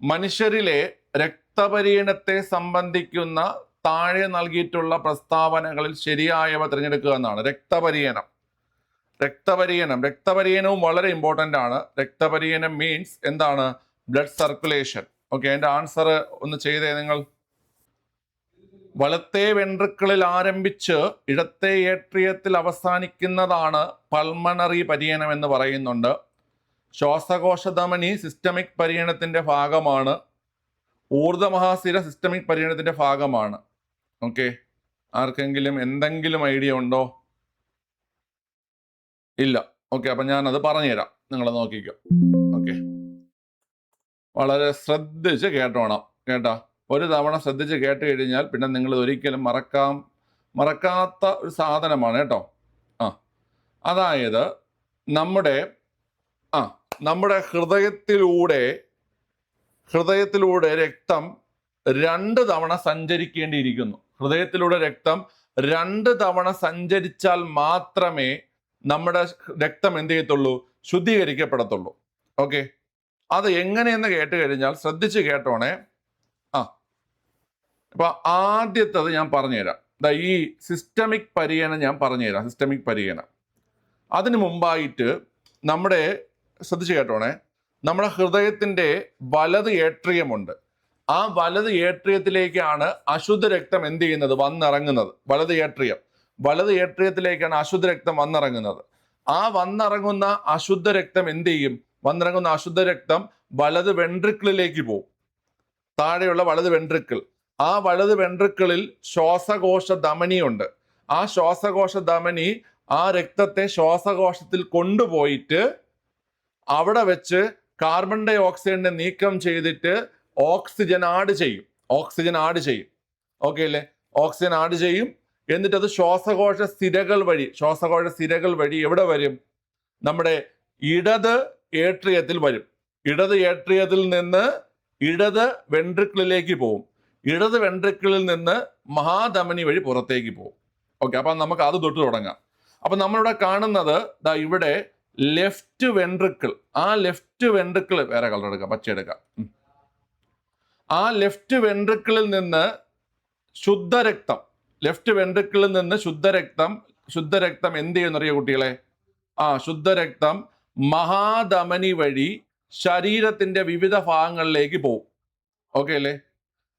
മനുഷ്യരിലെ രക്തപരീണത്തെ സംബന്ധിക്കുന്ന താഴെ നൽകിയിട്ടുള്ള പ്രസ്താവനകളിൽ ശരിയായവ തിരഞ്ഞെടുക്കുക എന്നാണ്. രക്തപരീണവും വളരെ ഇമ്പോർട്ടൻ്റ് ആണ്. രക്തപരീണം മീൻസ് എന്താണ്? Blood circulation. ഓക്കെ, അതിന്റെ ആൻസർ ഒന്ന് ചെയ്തേ നിങ്ങൾ. വലത്തെ വെൻട്രിക്കിളിൽ ആരംഭിച്ച് ഇടത്തെ ഏട്രിയത്തിൽ അവസാനിക്കുന്നതാണ് പൾമണറി പര്യനം എന്ന് പറയുന്നുണ്ട്. ശ്വാസകോശ ധമനി സിസ്റ്റമിക് പര്യനത്തിന്റെ ഭാഗമാണ്. ഊർധ്വമഹാസിര സിസ്റ്റമിക് പര്യനത്തിന്റെ ഭാഗമാണ്. ഓക്കെ, ആർക്കെങ്കിലും എന്തെങ്കിലും ഐഡിയ ഉണ്ടോ? ഇല്ല. ഓക്കെ, അപ്പൊ ഞാനത് പറഞ്ഞുതരാം, നിങ്ങൾ നോക്കിക്കോ. ഓക്കെ, വളരെ ശ്രദ്ധിച്ച് കേട്ടോണം കേട്ടാ. ഒരു തവണ ശ്രദ്ധിച്ച് കേട്ട് കഴിഞ്ഞാൽ പിന്നെ നിങ്ങൾ ഒരിക്കലും മറക്കാത്ത ഒരു സാധനമാണ് കേട്ടോ. അതായത് നമ്മുടെ ഹൃദയത്തിലൂടെ രക്തം 2 തവണ സഞ്ചരിക്കേണ്ടിയിരിക്കുന്നു. ഹൃദയത്തിലൂടെ രക്തം 2 തവണ സഞ്ചരിച്ചാൽ മാത്രമേ നമ്മുടെ രക്തം എന്ത് ചെയ്യത്തുള്ളൂ? ശുദ്ധീകരിക്കപ്പെടത്തുള്ളൂ. ഓക്കെ, അത് എങ്ങനെയെന്ന് കേട്ട് കഴിഞ്ഞാൽ ശ്രദ്ധിച്ച് കേട്ടോണേ. അപ്പൊ ആദ്യത്തത് ഞാൻ പറഞ്ഞുതരാം. ഈ സിസ്റ്റമിക് പര്യനം ഞാൻ പറഞ്ഞുതരാം. സിസ്റ്റമിക് പര്യനം അതിനു മുമ്പായിട്ട് ശ്രദ്ധിച്ച് കേട്ടോണേ, നമ്മുടെ ഹൃദയത്തിന്റെ വലത് ഏട്രിയമുണ്ട്. ആ വലത് ഏട്രിയത്തിലേക്കാണ് അശുദ്ധ രക്തം എന്ത് ചെയ്യുന്നത്? വന്നിറങ്ങുന്നത്. വലത് ഏട്രിയത്തിലേക്കാണ് അശുദ്ധ രക്തം വന്നിറങ്ങുന്നത്. ആ വന്നിറങ്ങുന്ന അശുദ്ധ രക്തം എന്ത് ചെയ്യും? വന്നിറങ്ങുന്ന അശുദ്ധ രക്തം വലത് വെൻട്രിക്കിളിലേക്ക് പോകും. താഴെയുള്ള വലത് വെൻട്രിക്കിൾ. ആ വലത് വെൻട്രിക്കിളിൽ ശ്വാസകോശ ധമനിയുണ്ട്. ആ ശ്വാസകോശ ധമനി ആ രക്തത്തെ ശ്വാസകോശത്തിൽ കൊണ്ടുപോയിട്ട് അവിടെ വെച്ച് കാർബൺ ഡൈ ഓക്സൈഡിനെ നീക്കം ചെയ്തിട്ട് ഓക്സിജൻ ആഡ് ചെയ്യും. ഓക്കെ അല്ലേ? ഓക്സിജൻ ആഡ് ചെയ്യും. എന്നിട്ട് അത് ശ്വാസകോശ സിരകൾ വഴി എവിടെ വരും? നമ്മുടെ ഇടത് ഏട്രിയത്തിൽ വരും. ഇടത് ഏട്രിയത്തിൽ നിന്ന് ഇടത് വെൻട്രിക്കിളിലേക്ക് പോകും. ഇടത് വെൻട്രിക്കിളിൽ നിന്ന് മഹാധമനി വഴി പുറത്തേക്ക് പോകും. ഓക്കെ, അപ്പൊ നമുക്ക് അത് തൊട്ട് തുടങ്ങാം. അപ്പൊ നമ്മളിവിടെ കാണുന്നത് ഇവിടെ ലെഫ്റ്റ് വെൻട്രിക്കിൾ. ആ ലെഫ്റ്റ് വെൻട്രിക്കിൾ വേറെ കളർ എടുക്കാം, പച്ച എടുക്കാം. ആ ലെഫ്റ്റ് വെൻട്രിക്കിളിൽ നിന്ന് ശുദ്ധരക്തം ശുദ്ധരക്തം എന്ത് ചെയ്യുന്നറിയോ കുട്ടികളെ? ശുദ്ധരക്തം മഹാധമനി വഴി ശരീരത്തിന്റെ വിവിധ ഭാഗങ്ങളിലേക്ക് പോകും. ഓക്കെ അല്ലേ?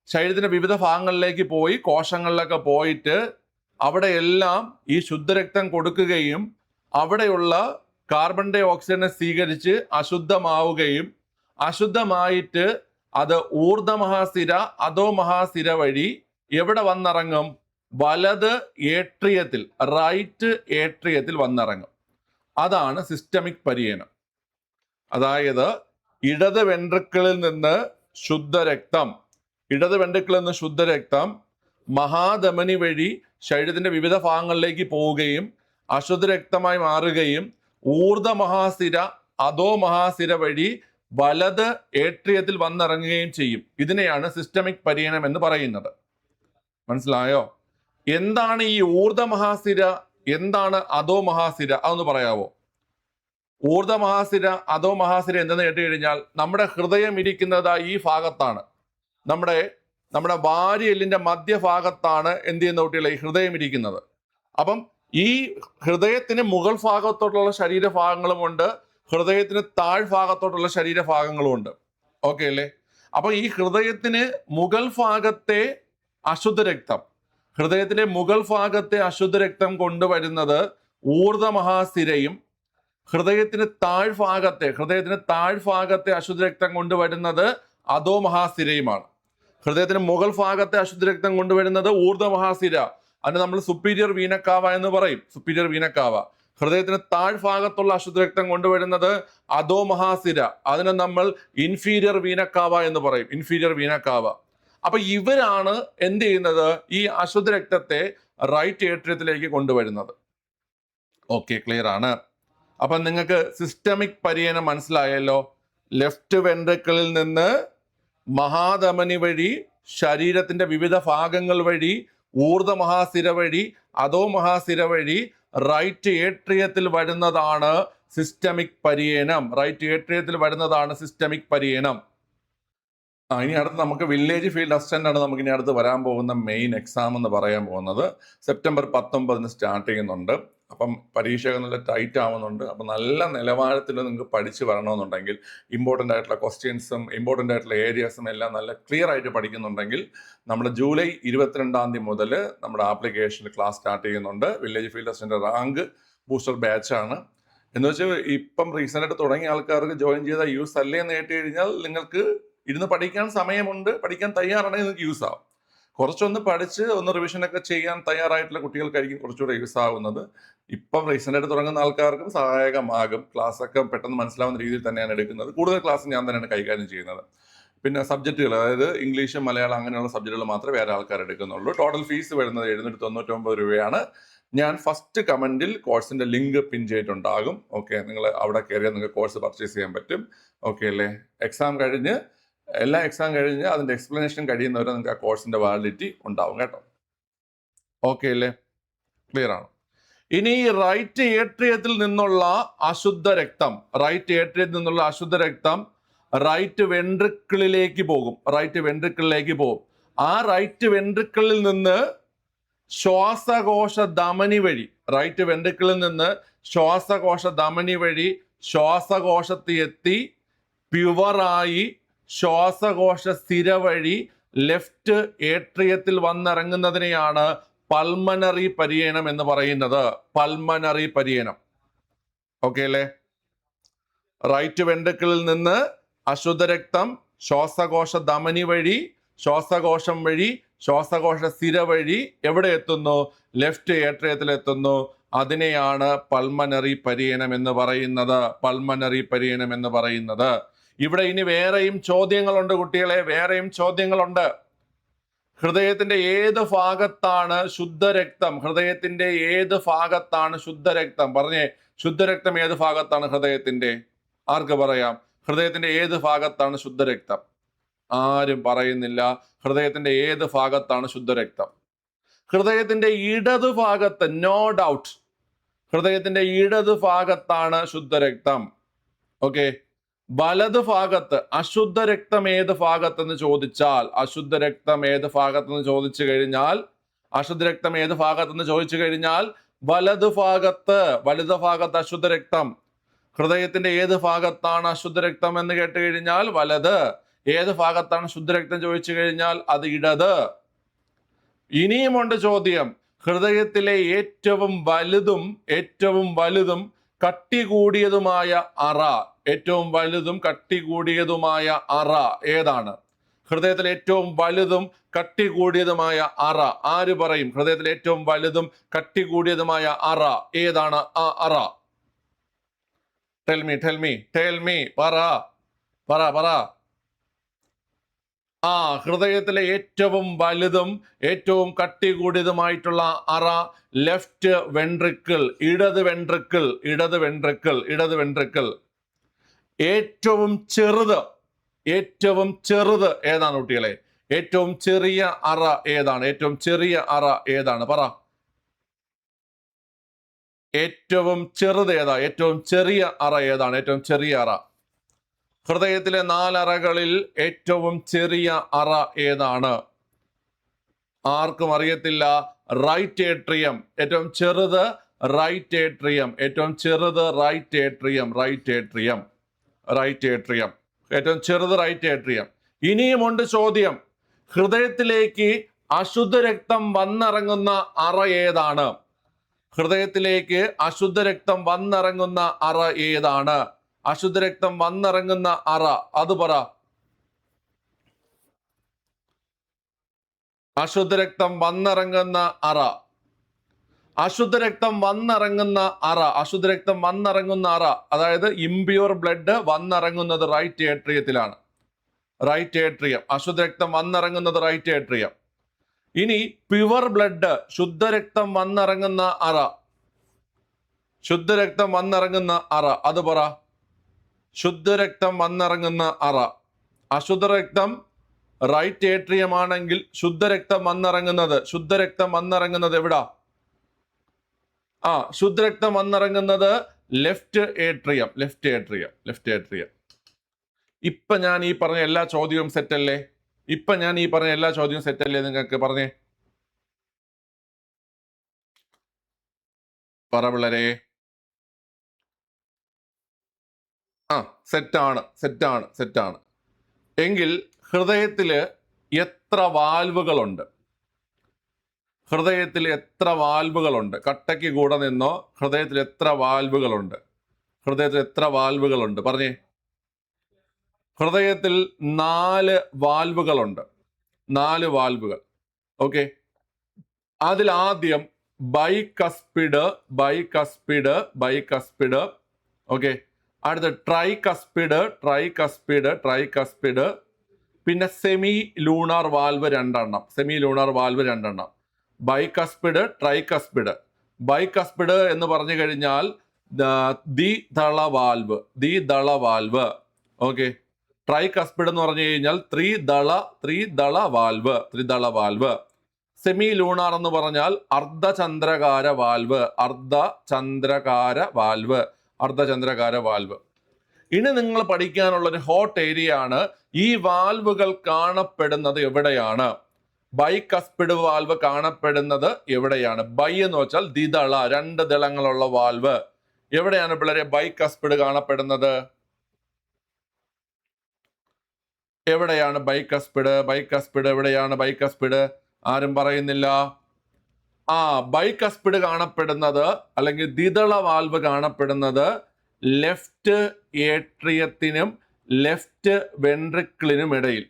ശരീരത്തിന്റെ വിവിധ ഭാഗങ്ങളിലേക്ക് പോയി കോശങ്ങളിലൊക്കെ പോയിട്ട് അവിടെയെല്ലാം ഈ ശുദ്ധരക്തം കൊടുക്കുകയും അവിടെയുള്ള കാർബൺ ഡൈ ഓക്സൈഡിനെ സ്വീകരിച്ച് അശുദ്ധമായിട്ട് അത് ഊർധ്വമഹാസിര അധോമഹാസിര വഴി എവിടെ വന്നിറങ്ങും? വലത് ഏട്രിയത്തിൽ, റൈറ്റ് ഏട്രിയത്തിൽ വന്നിറങ്ങും. അതാണ് സിസ്റ്റമിക് പര്യനം. അതായത് ഇടത് വെൻട്രിക്കിളിൽ നിന്ന് ശുദ്ധരക്തം മഹാധമനി വഴി ശരീരത്തിന്റെ വിവിധ ഭാഗങ്ങളിലേക്ക് പോവുകയും അശുദ്ധ രക്തമായി മാറുകയും ഊർധ്വമഹാസിര അധോമഹാസിര വഴി വലത് ഏട്രിയത്തിൽ വന്നിറങ്ങുകയും ചെയ്യും. ഇതിനെയാണ് സിസ്റ്റമിക് പര്യനം എന്ന് പറയുന്നത്. മനസ്സിലായോ? എന്താണ് ഈ ഊർധ്വമഹാസിര, എന്താണ് അധോമഹാസിര? അതൊന്ന് പറയാവോ? ഊർധ്വമഹാസിര അധോമഹാസിര എന്തെന്ന് കേട്ട് കഴിഞ്ഞാൽ നമ്മുടെ ഹൃദയം ഇരിക്കുന്നത് ഈ ഭാഗത്താണ്. നമ്മുടെ വാരിയെല്ലിന്റെ മധ്യഭാഗത്താണ് എന്ത് ചെയ്യുന്ന കുട്ടികളെ? ഈ ഹൃദയം ഇരിക്കുന്നത്. അപ്പം ഈ ഹൃദയത്തിന് മുകൾ ഭാഗത്തോട്ടുള്ള ശരീരഭാഗങ്ങളുമുണ്ട്, ഹൃദയത്തിന് താഴ്ഭാഗത്തോട്ടുള്ള ശരീരഭാഗങ്ങളുമുണ്ട്. ഓക്കെ അല്ലേ? അപ്പൊ ഈ ഹൃദയത്തിന് മുകൾ ഭാഗത്തെ അശുദ്ധ രക്തം കൊണ്ടുവരുന്നത് ഊർധ്വമഹാസിരയും, ഹൃദയത്തിന് താഴ്ഭാഗത്തെ അശുദ്ധ രക്തം കൊണ്ടുവരുന്നത് അധോമഹാസിരയുമാണ്. ഹൃദയത്തിന് മുകൾ ഭാഗത്തെ അശുദ്ധ രക്തം കൊണ്ടുവരുന്നത് ഊർധ്വമഹാസിര. അതിന് നമ്മൾ സുപ്പീരിയർ വീനക്കാവ എന്ന് പറയും. ഹൃദയത്തിന് താഴ്ഭാഗത്തുള്ള അശുദ്ധ രക്തം കൊണ്ടുവരുന്നത് അധോമഹാസിര. അതിനെ നമ്മൾ ഇൻഫീരിയർ വീനക്കാവ എന്ന് പറയും. അപ്പൊ ഇവരാണ് എന്ത് ചെയ്യുന്നത്? ഈ അശുദ്ധ രക്തത്തെ റൈറ്റ് ഏട്രിയത്തിലേക്ക് കൊണ്ടുവരുന്നത്. ഓക്കെ, ക്ലിയർ ആണ്. അപ്പൊ നിങ്ങൾക്ക് സിസ്റ്റമിക് പര്യനം മനസ്സിലായല്ലോ. ലെഫ്റ്റ് വെൻട്രിക്കിളിൽ നിന്ന് മഹാധമനി വഴി ശരീരത്തിന്റെ വിവിധ ഭാഗങ്ങൾ വഴി ഊർധ്വമഹാസിര വഴി അധോമഹാസിര വഴി റൈറ്റ് ഏട്രിയത്തിൽ വരുന്നതാണ് സിസ്റ്റമിക് പര്യനം. ഇനി അടുത്ത് നമുക്ക് വില്ലേജ് ഫീൽഡ് അസിസ്റ്റന്റ് ആണ് നമുക്ക് ഇനി അടുത്ത് വരാൻ പോകുന്ന മെയിൻ എക്സാം എന്ന് പറയാൻ പോകുന്നത്. സെപ്റ്റംബർ 19 സ്റ്റാർട്ട് ചെയ്യുന്നുണ്ട്. അപ്പം പരീക്ഷകൾ നല്ല ടൈറ്റ് ആവുന്നുണ്ട്. അപ്പം നല്ല നിലവാരത്തിൽ നിങ്ങൾക്ക് പഠിച്ച് വരണമെന്നുണ്ടെങ്കിൽ ഇമ്പോർട്ടൻ്റ് ആയിട്ടുള്ള ക്വസ്റ്റ്യൻസും ഇമ്പോർട്ടൻ്റ് ആയിട്ടുള്ള ഏരിയാസും എല്ലാം നല്ല ക്ലിയർ ആയിട്ട് പഠിക്കുന്നുണ്ടെങ്കിൽ നമ്മുടെ ജൂലൈ 22 മുതൽ നമ്മുടെ ആപ്ലിക്കേഷനിൽ ക്ലാസ് സ്റ്റാർട്ട് ചെയ്യുന്നുണ്ട്. Village field assistant rank booster ബാച്ചാണ്. എന്ന് വെച്ചാൽ ഇപ്പം റീസെൻ്റ് ആയിട്ട് തുടങ്ങിയ ആൾക്കാർക്ക് ജോയിൻ ചെയ്ത യൂസ് അല്ലേ എന്ന് കേട്ട് കഴിഞ്ഞാൽ നിങ്ങൾക്ക് ഇരുന്ന് പഠിക്കാൻ സമയമുണ്ട്, പഠിക്കാൻ തയ്യാറാണെങ്കിൽ നിങ്ങൾക്ക് യൂസ് ആവും. കുറച്ചൊന്ന് പഠിച്ച് ഒന്ന് റിവിഷനൊക്കെ ചെയ്യാൻ തയ്യാറായിട്ടുള്ള കുട്ടികൾക്കായിരിക്കും കുറച്ചുകൂടെ യൂസ് ആവുന്നത്. ഇപ്പം റീസെൻ്റ് ആയിട്ട് തുടങ്ങുന്ന ആൾക്കാർക്കും സഹായകമാകും. ക്ലാസ്സൊക്കെ പെട്ടെന്ന് മനസ്സിലാവുന്ന രീതിയിൽ തന്നെയാണ് എടുക്കുന്നത്. കൂടുതൽ ക്ലാസ് ഞാൻ തന്നെയാണ് കൈകാര്യം ചെയ്യുന്നത്. പിന്നെ സബ്ജക്റ്റുകൾ, അതായത് ഇംഗ്ലീഷ്, മലയാളം അങ്ങനെയുള്ള സബ്ജക്റ്റുകൾ മാത്രമേ വേറെ ആൾക്കാർ എടുക്കുന്നുള്ളൂ. ടോട്ടൽ ഫീസ് വരുന്നത് 799 രൂപയാണ്. ഞാൻ ഫസ്റ്റ് കമന്റിൽ കോഴ്സിന്റെ ലിങ്ക് പിൻ ചെയ്തിട്ടുണ്ടാകും. ഓക്കെ, നിങ്ങൾ അവിടെ കയറിയാൽ നിങ്ങൾക്ക് കോഴ്സ് പർച്ചേസ് ചെയ്യാൻ പറ്റും. ഓക്കെ അല്ലേ? എല്ലാ എക്സാം കഴിഞ്ഞ് അതിന്റെ എക്സ്പ്ലനേഷൻ കഴിയുന്നവരെ നിങ്ങൾക്ക് ആ കോഴ്സിന്റെ വാലിഡിറ്റി ഉണ്ടാവും കേട്ടോ. ഓക്കെ അല്ലേ? ക്ലിയർ ആണ്. ഇനി റൈറ്റ് ഏട്രിയത്തിൽ നിന്നുള്ള അശുദ്ധ രക്തം റൈറ്റ് വെൻട്രിക്കിളിലേക്ക് പോകും. ആ റൈറ്റ് വെൻട്രിക്കിളിൽ നിന്ന് ശ്വാസകോശ ധമനി വഴി ശ്വാസകോശത്തിൽ എത്തി പ്യുവറായി ശ്വാസകോശ സ്ഥിര വഴി ലെഫ്റ്റ് ഏട്രിയത്തിൽ വന്നിറങ്ങുന്നതിനെയാണ് പൾമനറി പര്യനം എന്ന് പറയുന്നത്. പൾമനറി പര്യനം. ഓക്കെ അല്ലേ? റൈറ്റ് വെൻട്രിക്കിളിൽ നിന്ന് അശുദ്ധ രക്തം ശ്വാസകോശ ധമനി വഴി ശ്വാസകോശം വഴി ശ്വാസകോശ സ്ഥിര വഴി എവിടെ എത്തുന്നു? ലെഫ്റ്റ് ഏട്രിയത്തിൽ എത്തുന്നു. അതിനെയാണ് പൾമനറി പര്യനം എന്ന് പറയുന്നത്. ഇവിടെ ഇനി വേറെയും ചോദ്യങ്ങളുണ്ട് കുട്ടികളെ, ഹൃദയത്തിന്റെ ഏത് ഭാഗത്താണ് ശുദ്ധരക്തം? പറഞ്ഞേ, ശുദ്ധരക്തം ഏത് ഭാഗത്താണ് ഹൃദയത്തിന്റെ? ആർക്ക് പറയാം? ഹൃദയത്തിന്റെ ഏത് ഭാഗത്താണ് ശുദ്ധരക്തം? ആരും പറയുന്നില്ല. ഹൃദയത്തിന്റെ ഏത് ഭാഗത്താണ് ശുദ്ധരക്തം? ഹൃദയത്തിന്റെ ഇടത് ഭാഗത്ത്, നോ ഡൗട്ട്, ഹൃദയത്തിന്റെ ഇടത് ഭാഗത്താണ് ശുദ്ധരക്തം. ഓക്കെ. വലത് ഭാഗത്ത് അശുദ്ധ രക്തം ഏത് ഭാഗത്തെന്ന് ചോദിച്ചാൽ, വലത് ഭാഗത്ത് അശുദ്ധ രക്തം. ഹൃദയത്തിന്റെ ഏത് ഭാഗത്താണ് അശുദ്ധ രക്തം എന്ന് കേട്ട് കഴിഞ്ഞാൽ വലത്. ഏത് ഭാഗത്താണ് ശുദ്ധരക്തം ചോദിച്ചു കഴിഞ്ഞാൽ അത് ഇടത്. ഇനിയുമുണ്ട് ചോദ്യം. ഹൃദയത്തിലെ ഏറ്റവും വലുതും കട്ടി കൂടിയതുമായ അറ ഏതാണ്? ഹൃദയത്തിലെ ഏറ്റവും വലുതും കട്ടി കൂടിയതുമായ അറ ആര് പറയും? ഹൃദയത്തിലെ ഏറ്റവും വലുതും കട്ടി കൂടിയതുമായ അറ ഏതാണ്? ആ അറ ടെൽ മീ പറ. ഹൃദയത്തിലെ ഏറ്റവും വലുതും ഏറ്റവും കട്ടി കൂടിയതുമായിട്ടുള്ള അറ ലെഫ്റ്റ് വെൻട്രിക്കിൾ, ഇടത് വെൻട്രിക്കിൾ. ഏറ്റവും ചെറുത് ഏതാണ് കുട്ടികളെ? ഏറ്റവും ചെറിയ അറ ഏതാണ്? പറ. ഏറ്റവും ചെറുത് ഏതാ? ഏറ്റവും ചെറിയ അറ ഏതാണ്? ഹൃദയത്തിലെ 4 അറകളിൽ ഏറ്റവും ചെറിയ അറ ഏതാണ്? ആർക്കും അറിയത്തില്ല. Right atrium. ഏറ്റവും ചെറുത് റൈറ്റ് ഏട്രിയം. ഏറ്റവും ചെറുത് റൈറ്റ് ഏട്രിയം. ഇനിയുമുണ്ട് ചോദ്യം. ഹൃദയത്തിലേക്ക് അശുദ്ധ രക്തം വന്നിറങ്ങുന്ന അറ ഏതാണ്? അശുദ്ധ രക്തം വന്നിറങ്ങുന്ന അറ അത് പറ. അശുദ്ധ രക്തം വന്നിറങ്ങുന്ന അറ, അതായത് ഇംപ്യൂർ ബ്ലഡ് വന്നിറങ്ങുന്നത് റൈറ്റ് ഏട്രിയത്തിലാണ്. അശുദ്ധ രക്തം വന്നിറങ്ങുന്നത് റൈറ്റ് ഏട്രിയം. ഇനി പ്യുവർ ബ്ലഡ്, ശുദ്ധരക്തം വന്നിറങ്ങുന്ന അറ അത് പറ. ശുദ്ധരക്തം വന്നിറങ്ങുന്ന അറ. അശുദ്ധ രക്തം റൈറ്റ് ഏട്രിയം ആണെങ്കിൽ ശുദ്ധരക്തം വന്നിറങ്ങുന്നത് എവിടാ? ശുദ്ധരക്തം വന്നിറങ്ങുന്നത് ലെഫ്റ്റ് ഏട്രിയം. ഇപ്പൊ ഞാൻ ഈ പറഞ്ഞ എല്ലാ ചോദ്യവും സെറ്റല്ലേ? നിങ്ങൾക്ക് പറഞ്ഞേ, പറ പിള്ളേരെ. ആ, സെറ്റാണ്. എങ്കിൽ ഹൃദയത്തില് എത്ര വാൽവുകളുണ്ട്? കട്ടയ്ക്ക് കൂടെ നിന്നോ, ഹൃദയത്തിൽ എത്ര വാൽവുകളുണ്ട്? പറഞ്ഞേ. ഹൃദയത്തിൽ 4 വാൽവുകളുണ്ട്. 4 വാൽവുകൾ. ഓക്കെ, അതിൽ ആദ്യം ബൈകസ്പിഡ്. ഓക്കെ, അടുത്ത ട്രൈകസ്പിഡ്. പിന്നെ സെമി ലൂണാർ വാൽവ് രണ്ടെണ്ണം. Bicuspid, tricuspid. ബൈകസ്പിഡ് എന്ന് പറഞ്ഞു കഴിഞ്ഞാൽ ദ്വിദള വാൽവ്. ഓക്കെ, ട്രൈകസ്പിഡ് എന്ന് പറഞ്ഞു കഴിഞ്ഞാൽ ത്രിദള വാൽവ്. സെമി ലൂണാർ എന്ന് പറഞ്ഞാൽ അർദ്ധചന്ദ്രകാര വാൽവ്. ഇനി നിങ്ങൾ പഠിക്കാനുള്ള ഒരു ഹോട്ട് ഏരിയ ആണ്, ഈ വാൽവുകൾ കാണപ്പെടുന്നത് എവിടെയാണ്? ബൈകസ്പിഡ് വാൽവ് കാണപ്പെടുന്നത് എവിടെയാണ്? ബൈ എന്ന് വെച്ചാൽ ദ്വിദള, 2 ദളങ്ങളുള്ള വാൽവ്. എവിടെയാണ് പിള്ളേരെ ബൈകസ്പിഡ് കാണപ്പെടുന്നത്? എവിടെയാണ് ബൈകസ്പിഡ്? ആരും പറയുന്നില്ല. ബൈകസ്പിഡ് കാണപ്പെടുന്നത്, അല്ലെങ്കിൽ ദ്വിദള വാൽവ് കാണപ്പെടുന്നത് ലെഫ്റ്റ് ഏട്രിയത്തിനും ലെഫ്റ്റ് വെൻട്രിക്കിളിനും ഇടയിൽ.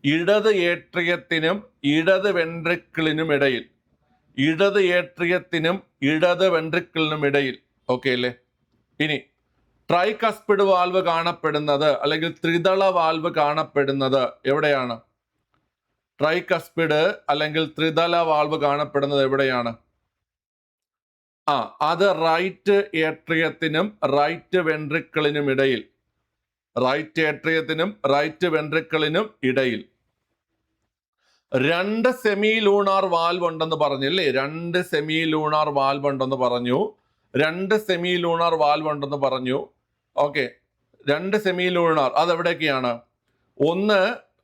ഇടത് ഏട്രിയത്തിനും ഇടത് വെൻട്രിക്കിളിനും ഇടയിൽ. ഓക്കെ അല്ലേ? ഇനി ട്രൈകസ്പിഡ് വാൽവ് കാണപ്പെടുന്നത്, അല്ലെങ്കിൽ ത്രിദള വാൽവ് കാണപ്പെടുന്നത് എവിടെയാണ്? ട്രൈകസ്പിഡ് അല്ലെങ്കിൽ ത്രിദള വാൽവ് കാണപ്പെടുന്നത് എവിടെയാണ്? അത് റൈറ്റ് ഏട്രിയത്തിനും റൈറ്റ് വെൻട്രിക്കിളിനും ഇടയിൽ. 2 സെമി ലൂണാർ വാൽവ് ഉണ്ടെന്ന് പറഞ്ഞില്ലേ? 2 സെമി ലൂണാർ വാൽവ് ഉണ്ടെന്ന് പറഞ്ഞു. ഓക്കെ, 2 സെമി ലൂണാർ അതെവിടെയൊക്കെയാണ്?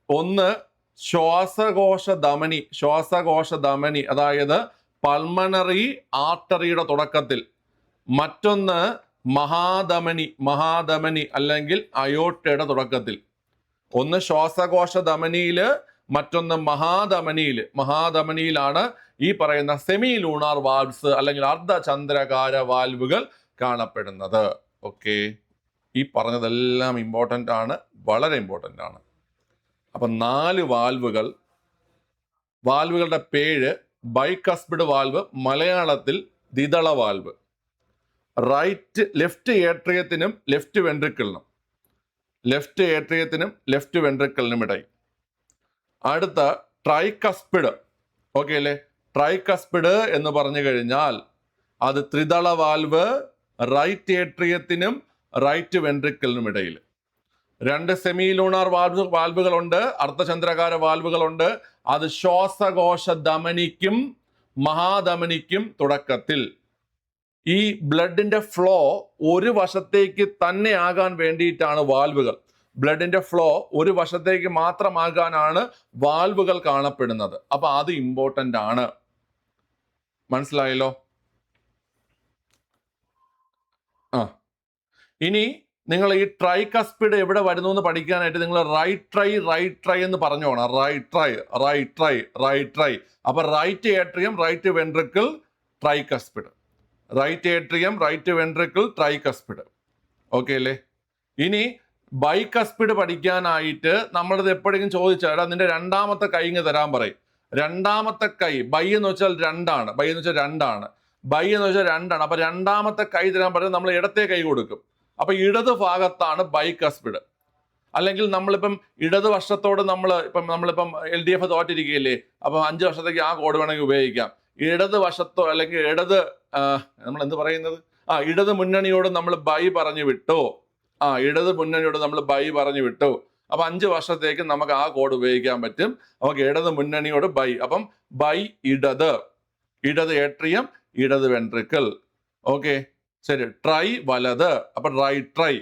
ഒന്ന് ശ്വാസകോശ ധമനി, അതായത് പൾമണറി ആർട്ടറിയുടെ തുടക്കത്തിൽ. മറ്റൊന്ന് മഹാധമനി അല്ലെങ്കിൽ അയോർട്ടയുടെ തുടക്കത്തിൽ. ഒന്ന് ശ്വാസകോശ ധമനിയില്, മറ്റൊന്ന് മഹാധമനിയിലാണ് ഈ പറയുന്ന സെമി ലൂണാർ വാൽവ്സ് അല്ലെങ്കിൽ അർദ്ധചന്ദ്രകാര വാൽവുകൾ കാണപ്പെടുന്നത്. ഓക്കെ, ഈ പറഞ്ഞതെല്ലാം ഇമ്പോർട്ടൻ്റ് ആണ്, വളരെ ഇമ്പോർട്ടൻ്റ് ആണ്. അപ്പൊ 4 വാൽവുകളുടെ പേര്: ബൈകസ്പിഡ് വാൽവ്, മലയാളത്തിൽ ദ്വിദള വാൽവ്. ലെഫ്റ്റ് ഏട്രിയത്തിനും ലെഫ്റ്റ് വെൻട്രിക്കിളിനും ഇടയിൽ. അടുത്ത ട്രൈകസ്പിഡ്. ഓക്കെ അല്ലേ? ട്രൈകസ്പിഡ് എന്ന് പറഞ്ഞു കഴിഞ്ഞാൽ അത് ത്രിദള വാൽവ്, റൈറ്റ് ഏട്രിയത്തിനും റൈറ്റ് വെൻട്രിക്കിളിനും ഇടയിൽ. 2 സെമി ലൂണാർ വാൽവുകളുണ്ട്, അർദ്ധചന്ദ്രകാര വാൽവുകളുണ്ട്. അത് ശ്വാസകോശ ധമനിക്കും മഹാധമനിക്കും തുടക്കത്തിൽ. ഈ ബ്ലഡിന്റെ ഫ്ലോ ഒരു വശത്തേക്ക് തന്നെ ആകാൻ വേണ്ടിയിട്ടാണ് വാൽവുകൾ. ബ്ലഡിന്റെ ഫ്ലോ ഒരു വശത്തേക്ക് മാത്രമാകാനാണ് വാൽവുകൾ കാണപ്പെടുന്നത്. അപ്പൊ അത് ഇമ്പോർട്ടൻ്റ് ആണ്. മനസ്സിലായല്ലോ? ഇനി നിങ്ങൾ ഈ ട്രൈകസ്പിഡ് എവിടെ വരുന്നു എന്ന് പഠിക്കാനായിട്ട് നിങ്ങൾ റൈറ്റ് ട്രൈ എന്ന് പറഞ്ഞോണം. Right tri. അപ്പൊ right atrium, right ventricle, tricuspid. Okay അല്ലേ? ഇനി ബൈകസ്പിഡ് പഠിക്കാനായിട്ട് നമ്മളത് എപ്പോഴെങ്കിലും ചോദിച്ചാൽ അതിന്റെ രണ്ടാമത്തെ കൈ ഇങ്ങ് തരാൻ പറയും. രണ്ടാമത്തെ കൈ, ബൈ എന്ന് വെച്ചാൽ 2 ആണ്. അപ്പൊ രണ്ടാമത്തെ കൈ തരാൻ പറയും. നമ്മൾ ഇടത്തെ കൈ കൊടുക്കും. അപ്പൊ ഇടത് ഭാഗത്താണ് ബൈകസ്പിഡ്. അല്ലെങ്കിൽ നമ്മളിപ്പം ഇടത് വർഷത്തോട് നമ്മളിപ്പം LDF തോറ്റിരിക്കുകയല്ലേ, അപ്പം 5 വർഷത്തേക്ക് ആ കോഡ് വേണമെങ്കിൽ ഉപയോഗിക്കാം. ഇടത് വശത്തോ അല്ലെങ്കിൽ നമ്മൾ എന്ത് പറയുന്നത്, ഇടത് മുന്നണിയോട് നമ്മൾ ബൈ പറഞ്ഞു വിട്ടു. അപ്പൊ 5 വർഷത്തേക്ക് നമുക്ക് ആ കോഡ് ഉപയോഗിക്കാൻ പറ്റും. നമുക്ക് ഇടത് മുന്നണിയോട് ബൈ. അപ്പം ബൈ ഇടത് ഏട്രിയം, ഇടത് വെൻട്രിക്കിൾ. ഓക്കെ, ശരി. ട്രൈ വലത്. അപ്പൊ റൈറ്റ് ട്രൈ.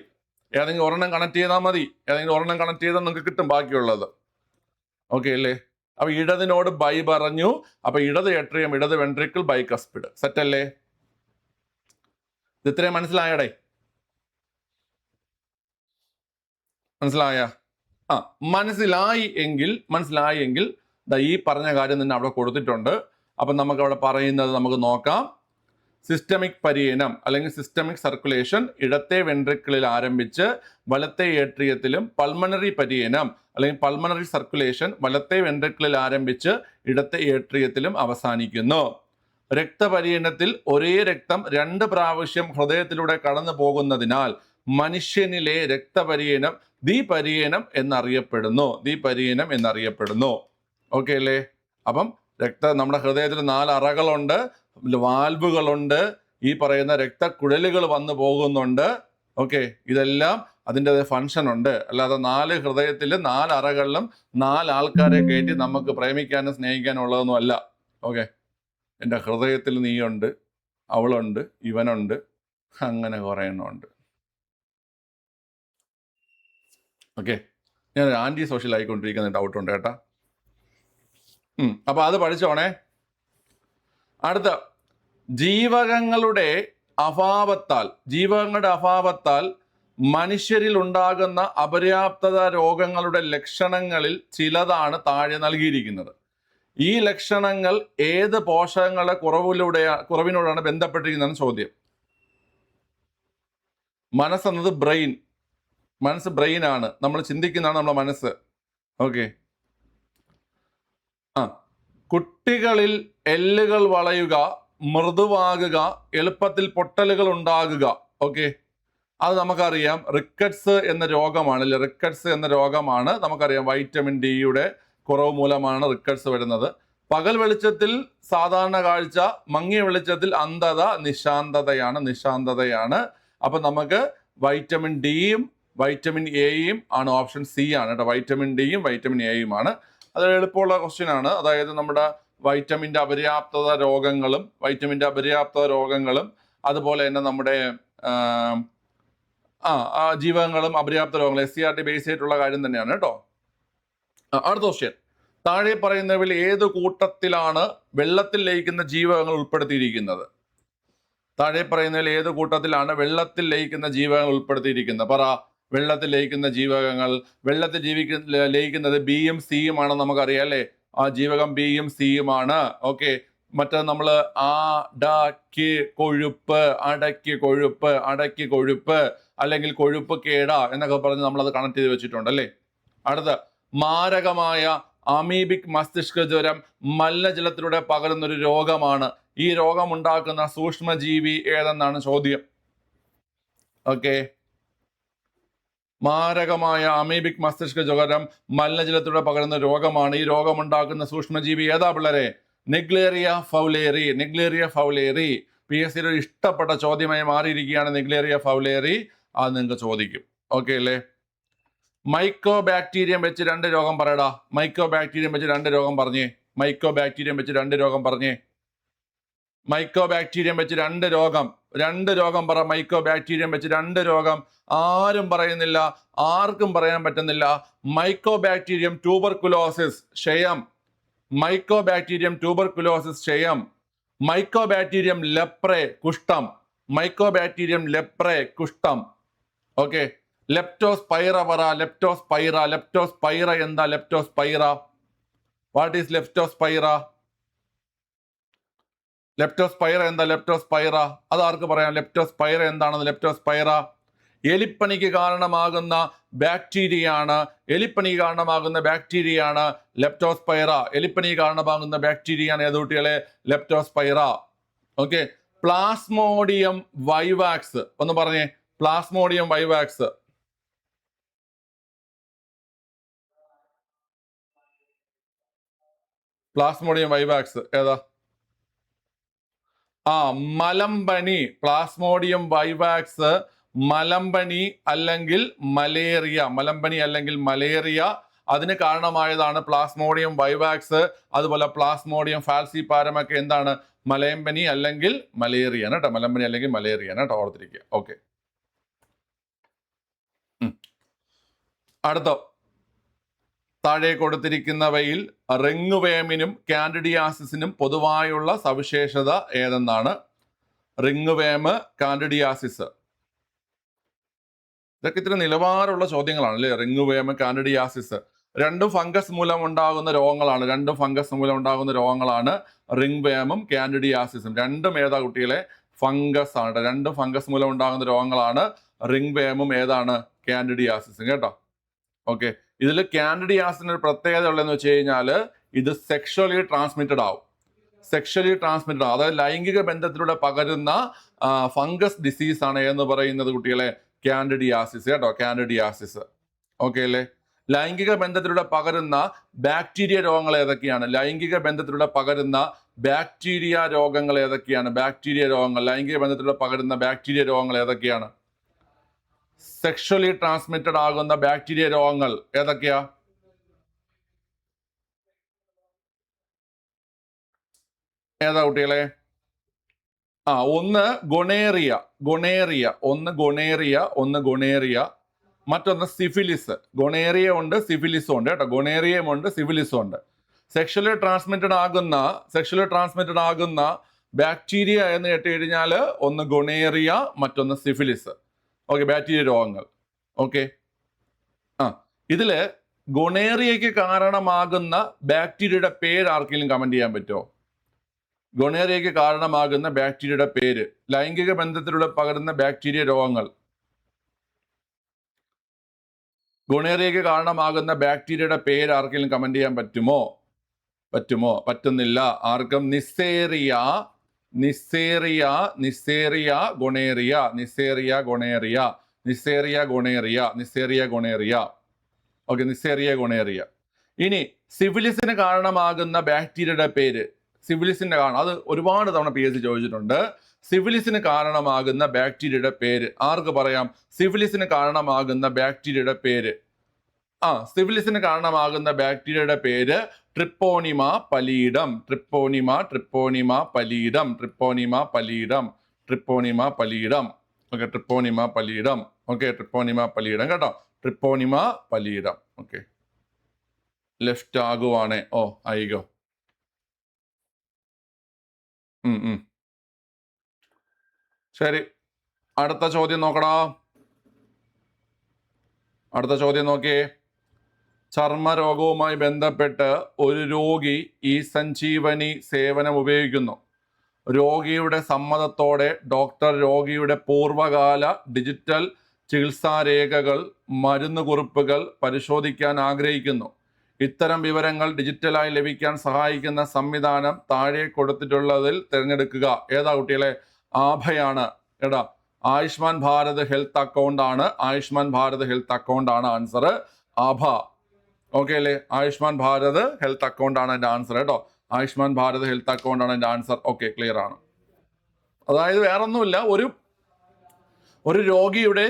ഏതെങ്കിലും ഒരെണ്ണം കണക്ട് ചെയ്താൽ മതി. ഏതെങ്കിലും ഒരെണ്ണം കണക്ട് ചെയ്താൽ നിങ്ങൾക്ക് കിട്ടും ബാക്കിയുള്ളത്. ഓക്കെ അല്ലേ? അപ്പൊ ഇടതിനോട് ബൈ പറഞ്ഞു. അപ്പൊ ഇടത് ഏട്രിയം, ഇടത് വെൻട്രിക്കിൾ, ബൈകസ്പിഡ്. സെറ്റ് അല്ലേ? ഇത് ഇത്രയും മനസ്സിലായടേ? മനസ്സിലായ? മനസ്സിലായി എങ്കിൽ ഈ പറഞ്ഞ കാര്യം തന്നെ അവിടെ കൊടുത്തിട്ടുണ്ട്. അപ്പൊ നമുക്ക് അവിടെ പറയുന്നത് നമുക്ക് നോക്കാം. സിസ്റ്റമിക് പരിയനം അല്ലെങ്കിൽ സിസ്റ്റമിക് സർക്കുലേഷൻ ഇടത്തെ വെൻട്രിക്കിളിൽ ആരംഭിച്ച് വലത്തെ ഏട്രിയത്തിലും, പൾമണറി പരിയനം അല്ലെങ്കിൽ പൾമണറി സർക്കുലേഷൻ വലത്തെ വെൻട്രിക്കിളിൽ ആരംഭിച്ച് ഇടത്തെ ഏട്രിയത്തിലും അവസാനിക്കുന്നു. രക്തപര്യനത്തിൽ ഒരേ രക്തം 2 പ്രാവശ്യം ഹൃദയത്തിലൂടെ കടന്നു പോകുന്നതിനാൽ മനുഷ്യനിലെ രക്തപര്യനം ദ്വിപര്യനം എന്നറിയപ്പെടുന്നു. ഓക്കെ അല്ലേ? അപ്പം നമ്മുടെ ഹൃദയത്തിൽ 4 അറകളുണ്ട്, വാൽവുകളുണ്ട്, ഈ പറയുന്ന രക്തക്കുഴലുകൾ വന്നു പോകുന്നുണ്ട്. ഓക്കെ, ഇതെല്ലാം അതിൻ്റെ ഫങ്ഷൻ ഉണ്ട്. അല്ലാതെ 4 ഹൃദയത്തിൽ 4 അറകളിലും 4 ആൾക്കാരെ കയറ്റി നമുക്ക് പ്രേമിക്കാനും സ്നേഹിക്കാനും ഉള്ളതൊന്നും അല്ല. ഓക്കെ, എൻ്റെ ഹൃദയത്തിൽ നീയുണ്ട്, അവളുണ്ട്, ഇവനുണ്ട്, അങ്ങനെ കുറേ എണ്ണമുണ്ട്. ഓക്കെ, ഞാൻ ആൻറ്റി സോഷ്യൽ ആയിക്കൊണ്ടിരിക്കുന്ന ഡൗട്ടുണ്ട് കേട്ടാ. അപ്പൊ അത് പഠിച്ചോണേ. അടുത്ത, ജീവകങ്ങളുടെ അഭാവത്താൽ മനുഷ്യരിൽ ഉണ്ടാകുന്ന അപര്യാപ്തത രോഗങ്ങളുടെ ലക്ഷണങ്ങളിൽ ചിലതാണ് താഴെ നൽകിയിരിക്കുന്നത്. ഈ ലക്ഷണങ്ങൾ ഏത് പോഷകങ്ങളുടെ കുറവിനോടാണ് ബന്ധപ്പെട്ടിരിക്കുന്നതെന്ന് ചോദ്യം. മനസ്സെന്നത് മനസ്സ് ബ്രെയിനാണ്. നമ്മൾ ചിന്തിക്കുന്നതാണ് നമ്മുടെ മനസ്സ്. ഓക്കെ, കുട്ടികളിൽ എല്ലുകൾ വളയുക, മൃദുവാകുക, എളുപ്പത്തിൽ പൊട്ടലുകൾ ഉണ്ടാകുക. ഓക്കെ, അത് നമുക്കറിയാം. റിക്കറ്റ്സ് എന്ന രോഗമാണ്. നമുക്കറിയാം വൈറ്റമിൻ ഡിയുടെ കുറവ് മൂലമാണ് റിക്കറ്റ്സ് വരുന്നത്. പകൽ വെളിച്ചത്തിൽ സാധാരണ കാഴ്ച, മങ്ങിയ വെളിച്ചത്തിൽ അന്ധത, നിശാന്തതയാണ്. അപ്പൊ നമുക്ക് വൈറ്റമിൻ ഡിയും വൈറ്റമിൻ എയും ആണ്. ഓപ്ഷൻ സി ആണ് കേട്ടോ. വൈറ്റമിൻ ഡിയും വൈറ്റമിൻ എയും ആണ്. അത് എളുപ്പമുള്ള ക്വസ്റ്റ്യൻ ആണ്. അതായത് നമ്മുടെ വൈറ്റമിൻ്റെ അപര്യാപ്തത രോഗങ്ങളും അതുപോലെ തന്നെ നമ്മുടെ ജീവകങ്ങളും അപര്യാപ്ത രോഗങ്ങൾ SCRT ബേസ് ആയിട്ടുള്ള കാര്യം തന്നെയാണ് കേട്ടോ. അടുത്ത ക്വസ്റ്റ്യൻ, താഴെ പറയുന്നവയിൽ ഏത് കൂട്ടത്തിലാണ് വെള്ളത്തിൽ ലയിക്കുന്ന ജീവകങ്ങൾ ഉൾപ്പെടുത്തിയിരിക്കുന്നത്? പറ. വെള്ളത്തിൽ ലയിക്കുന്ന ജീവകങ്ങൾ. വെള്ളത്തിൽ ലയിക്കുന്നത് ബിയും സിയും ആണെന്ന് നമുക്കറിയാം അല്ലേ? ആ ജീവകം ബിയും സിയുമാണ്. ഓക്കെ, മറ്റേ നമ്മൾ അടക്കി കൊഴുപ്പ് അല്ലെങ്കിൽ കൊഴുപ്പ് കേട എന്നൊക്കെ പറഞ്ഞ് നമ്മളത് കണക്ട് ചെയ്ത് വെച്ചിട്ടുണ്ട് അല്ലേ? അടുത്ത, മാരകമായ അമീബിക് മസ്തിഷ്ക ജ്വരം മലിനജലത്തിലൂടെ പകരുന്നൊരു രോഗമാണ്. ഈ രോഗം ഉണ്ടാക്കുന്ന സൂക്ഷ്മജീവി ഏതെന്നാണ് ചോദ്യം. ഓക്കെ, മാരകമായ അമീബിക് മസ്തിഷ്ക ജ്വരം മലിനജലത്തിലൂടെ പകരുന്ന രോഗമാണ്. ഈ രോഗമുണ്ടാക്കുന്ന സൂക്ഷ്മജീവി ഏതാ പിള്ളേരെ? Naegleria fowleri. PSC ഇഷ്ടപ്പെട്ട ചോദ്യമായി മാറിയിരിക്കുകയാണ് നെഗ്ലേറിയ ഫൗലേറി. അത് നിങ്ങൾക്ക് ചോദിക്കും. ഓക്കെ അല്ലേ? മൈക്കോ ബാക്ടീരിയം വെച്ച് 2 രോഗം പറയടാ. മൈക്കോ ബാക്ടീരിയം വെച്ച് 2 രോഗം പറഞ്ഞേ. മൈക്കോ ബാക്ടീരിയം വെച്ച് 2 രോഗം പറ. മൈക്കോ ബാക്ടീരിയം വെച്ച് 2 രോഗം. ആരും പറയുന്നില്ല, ആർക്കും പറയാൻ പറ്റുന്നില്ല. മൈക്കോ ബാക്ടീരിയം ട്യൂബർകുലോസിസ് ക്ഷയം. മൈക്കോ ബാക്ടീരിയം ലെപ്രെ കുഷ്ഠം. ഓക്കെ, ലെപ്റ്റോസ്പൈറ പറ. ലെപ്റ്റോസ്പൈറ എന്താ? വാട്ട് ഈസ് ലെപ്റ്റോസ്പൈറ എന്താ? അത് ആർക്ക് പറയാം? ലെപ്റ്റോസ്പൈറ എന്താണെന്ന്? എലിപ്പനിക്ക് കാരണമാകുന്ന ബാക്ടീരിയയാണ് ലെപ്റ്റോസ്പൈറ. ഏത് കുട്ടികളെ? ലെപ്റ്റോസ്പൈറ. ഓക്കെ, പ്ലാസ്മോഡിയം വൈവാക്സ് ഒന്ന് പറഞ്ഞേ. പ്ലാസ്മോഡിയം വൈവാക്സ് ഏതാ? മലമ്പനി. പ്ലാസ്മോഡിയം വൈവാക്സ് മലമ്പനി അല്ലെങ്കിൽ മലേറിയ. അതിന് കാരണമായതാണ് പ്ലാസ്മോഡിയം വൈവാക്സ്. അതുപോലെ പ്ലാസ്മോഡിയം ഫാൽസിപാരം ഒക്കെ എന്താണ്? മലമ്പനി അല്ലെങ്കിൽ മലേറിയ കേട്ടോ. ഓർത്തിരിക്കുക. ഓക്കെ, അടുത്ത താഴെ കൊടുത്തിരിക്കുന്നവയിൽ റിംഗ്വേമിനും കാൻഡിഡിയാസിസിനും പൊതുവായുള്ള സവിശേഷത ഏതെന്നാണ്? റിംഗ്വേം, കാൻഡിഡിയാസിസ്, ഇതൊക്കെ ഇത്തിരി നിലവാരമുള്ള ചോദ്യങ്ങളാണ് അല്ലേ? റിംഗ്വേം, കാൻഡിഡിയാസിസ് രണ്ടും ഫംഗസ് മൂലം ഉണ്ടാകുന്ന രോഗങ്ങളാണ്. റിംഗ്വേമും കാൻഡിഡിയാസിസും രണ്ടും ഏതാ കുട്ടികളെ? ഫംഗസ് ആണ്. രണ്ടും ഫംഗസ് മൂലം ഉണ്ടാകുന്ന രോഗങ്ങളാണ്. റിംഗ്വേമും ഏതാണ്? കാൻഡിഡിയാസിസും. കേട്ടോ? ഓക്കെ. ഇതിൽ കാൻഡിഡിയാസിന് ഒരു പ്രത്യേകത ഉള്ളതെന്ന് വെച്ച് കഴിഞ്ഞാൽ ഇത് സെക്ഷലി ട്രാൻസ്മിറ്റഡ് ആവും. അതായത് ലൈംഗിക ബന്ധത്തിലൂടെ പകരുന്ന ഫംഗസ് ഡിസീസ് ആണ് എന്ന് പറയുന്നത് കുട്ടികളെ കാൻഡിഡിയാസിസ്. കേട്ടോ? കാൻഡിഡിയാസിസ്. ഓക്കെ അല്ലേ? ലൈംഗിക ബന്ധത്തിലൂടെ പകരുന്ന ബാക്ടീരിയ രോഗങ്ങൾ ഏതൊക്കെയാണ്? ലൈംഗിക ബന്ധത്തിലൂടെ പകരുന്ന ബാക്ടീരിയ രോഗങ്ങൾ ഏതൊക്കെയാണ്? ലൈംഗിക ബന്ധത്തിലൂടെ പകരുന്ന ബാക്ടീരിയ രോഗങ്ങൾ ഏതൊക്കെയാണ്? സെക്ഷലി ട്രാൻസ്മിറ്റഡ് ആകുന്ന ബാക്ടീരിയ രോഗങ്ങൾ ഏതൊക്കെയാ? ഏതാ കുട്ടികളെ? ഒന്ന് ഗൊണേറിയ, മറ്റൊന്ന് സിഫിലിസ്. ഗൊണേറിയ ഉണ്ട്, സിഫിലിസും ഉണ്ട്. കേട്ടോ? ഗൊണേറിയയും ഉണ്ട്, സിഫിലിസും ഉണ്ട്. സെക്ഷലി ട്രാൻസ്മിറ്റഡ് ആകുന്ന ബാക്ടീരിയ എന്ന് കേട്ട് കഴിഞ്ഞാൽ ഒന്ന് ഗൊണേറിയ, മറ്റൊന്ന് സിഫിലിസ്. ഓക്കെ, ബാക്ടീരിയ രോഗങ്ങൾ. ഓക്കെ. ഇതില് ഗൊണേറിയയ്ക്ക് കാരണമാകുന്ന ബാക്ടീരിയയുടെ പേര് ആർക്കെങ്കിലും കമന്റ് ചെയ്യാൻ പറ്റുമോ? ഗൊണേറിയയ്ക്ക് കാരണമാകുന്ന ബാക്ടീരിയയുടെ പേര്, ലൈംഗിക ബന്ധത്തിലൂടെ പകരുന്ന ബാക്ടീരിയ രോഗങ്ങൾ. ഗൊണേറിയയ്ക്ക് കാരണമാകുന്ന ബാക്ടീരിയയുടെ പേര് ആർക്കെങ്കിലും കമന്റ് ചെയ്യാൻ പറ്റുമോ? പറ്റുന്നില്ല. ആർക്കും? Neisseria gonorrhoeae. Okay, Neisseria gonorrhoeae. ഇനി സിഫിലിസിന് കാരണമാകുന്ന ബാക്ടീരിയയുടെ പേര്, അത് ഒരുപാട് തവണ PSC ചോദിച്ചിട്ടുണ്ട്. സിഫിലിസിന് കാരണമാകുന്ന ബാക്ടീരിയയുടെ പേര് ആർക്ക് പറയാം? സിഫിലിസിന് കാരണമാകുന്ന ബാക്ടീരിയയുടെ പേര് Treponema pallidum. Okay, Treponema pallidum. കേട്ടോ? Treponema pallidum. ഓക്കെ, ലെഫ്റ്റ് ആകുവാണേ. ഓ, ആയിക്കോ. ശരി, അടുത്ത ചോദ്യം നോക്കിയേ. ചർമ്മരോഗവുമായി ബന്ധപ്പെട്ട് ഒരു രോഗി ഈ സഞ്ജീവനി സേവനം ഉപയോഗിക്കുന്നു. രോഗിയുടെ സമ്മതത്തോടെ ഡോക്ടർ രോഗിയുടെ പൂർവ്വകാല ഡിജിറ്റൽ ചികിത്സാരേഖകൾ, മരുന്നുകുറിപ്പുകൾ പരിശോധിക്കാൻ ആഗ്രഹിക്കുന്നു. ഇത്തരം വിവരങ്ങൾ ഡിജിറ്റലായി ലഭിക്കാൻ സഹായിക്കുന്ന സംവിധാനം താഴെ കൊടുത്തിട്ടുള്ളതിൽ തിരഞ്ഞെടുക്കുക. ഏതാ കുട്ടികളെ? ആഭയാണ്. എടാ, ആയുഷ്മാൻ ഭാരത് ഹെൽത്ത് അക്കൗണ്ട് ആണ് ആൻസർ. ആഭ. ഓക്കെ അല്ലേ? ആയുഷ്മാൻ ഭാരത് ഹെൽത്ത് അക്കൗണ്ട് ആണ് എൻ്റെ ആൻസർ. കേട്ടോ? ആയുഷ്മാൻ ഭാരത് ഹെൽത്ത് അക്കൗണ്ട് ആണ് എൻ്റെ ആൻസർ. ഓക്കെ, ക്ലിയർ ആണ്. അതായത് വേറൊന്നുമില്ല, ഒരു രോഗിയുടെ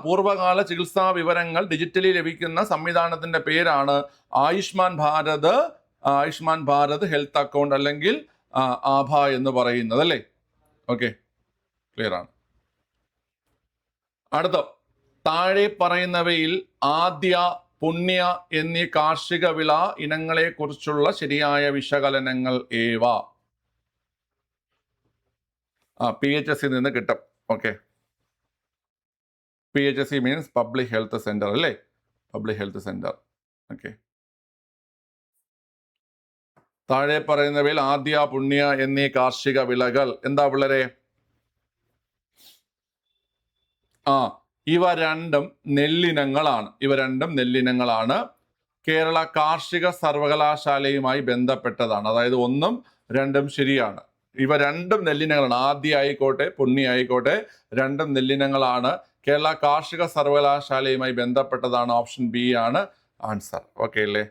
പൂർവ്വകാല ചികിത്സാ വിവരങ്ങൾ ഡിജിറ്റലി ലഭിക്കുന്ന സംവിധാനത്തിന്റെ പേരാണ് ആയുഷ്മാൻ ഭാരത് ഹെൽത്ത് അക്കൗണ്ട്, അല്ലെങ്കിൽ ആഭ എന്ന് പറയുന്നത് അല്ലേ? ഓക്കെ, ക്ലിയർ ആണ്. അടുത്ത, താഴെ പറയുന്നവയിൽ ആദ്യ, പുണ്യ എന്നീ കാർഷിക വിള ഇനങ്ങളെ കുറിച്ചുള്ള ശരിയായ വിശകലനങ്ങൾ ഏവ? PHSC നിന്ന് കിട്ടും. Okay, PHSC means public health centre അല്ലേ? Public health centre. ഓക്കെ, താഴെ പറയുന്നവയിൽ ആദ്യ, പുണ്യ എന്നീ കാർഷിക വിളകൾ എന്താ പിള്ളേരെ? ഇവ രണ്ടും നെല്ലിനങ്ങളാണ്. കേരള കാർഷിക സർവകലാശാലയുമായി ബന്ധപ്പെട്ടതാണ്. അതായത് 1ഉം 2ഉം ശരിയാണ്. ഇവ രണ്ടും നെല്ലിനങ്ങളാണ്. ആദ്യ ആയിക്കോട്ടെ, പുണ്യ ആയിക്കോട്ടെ, രണ്ടും നെല്ലിനങ്ങളാണ്. കേരള കാർഷിക സർവകലാശാലയുമായി ബന്ധപ്പെട്ടതാണ്. ഓപ്ഷൻ ബി ആണ് ആൻസർ. ഓക്കെ അല്ലേ?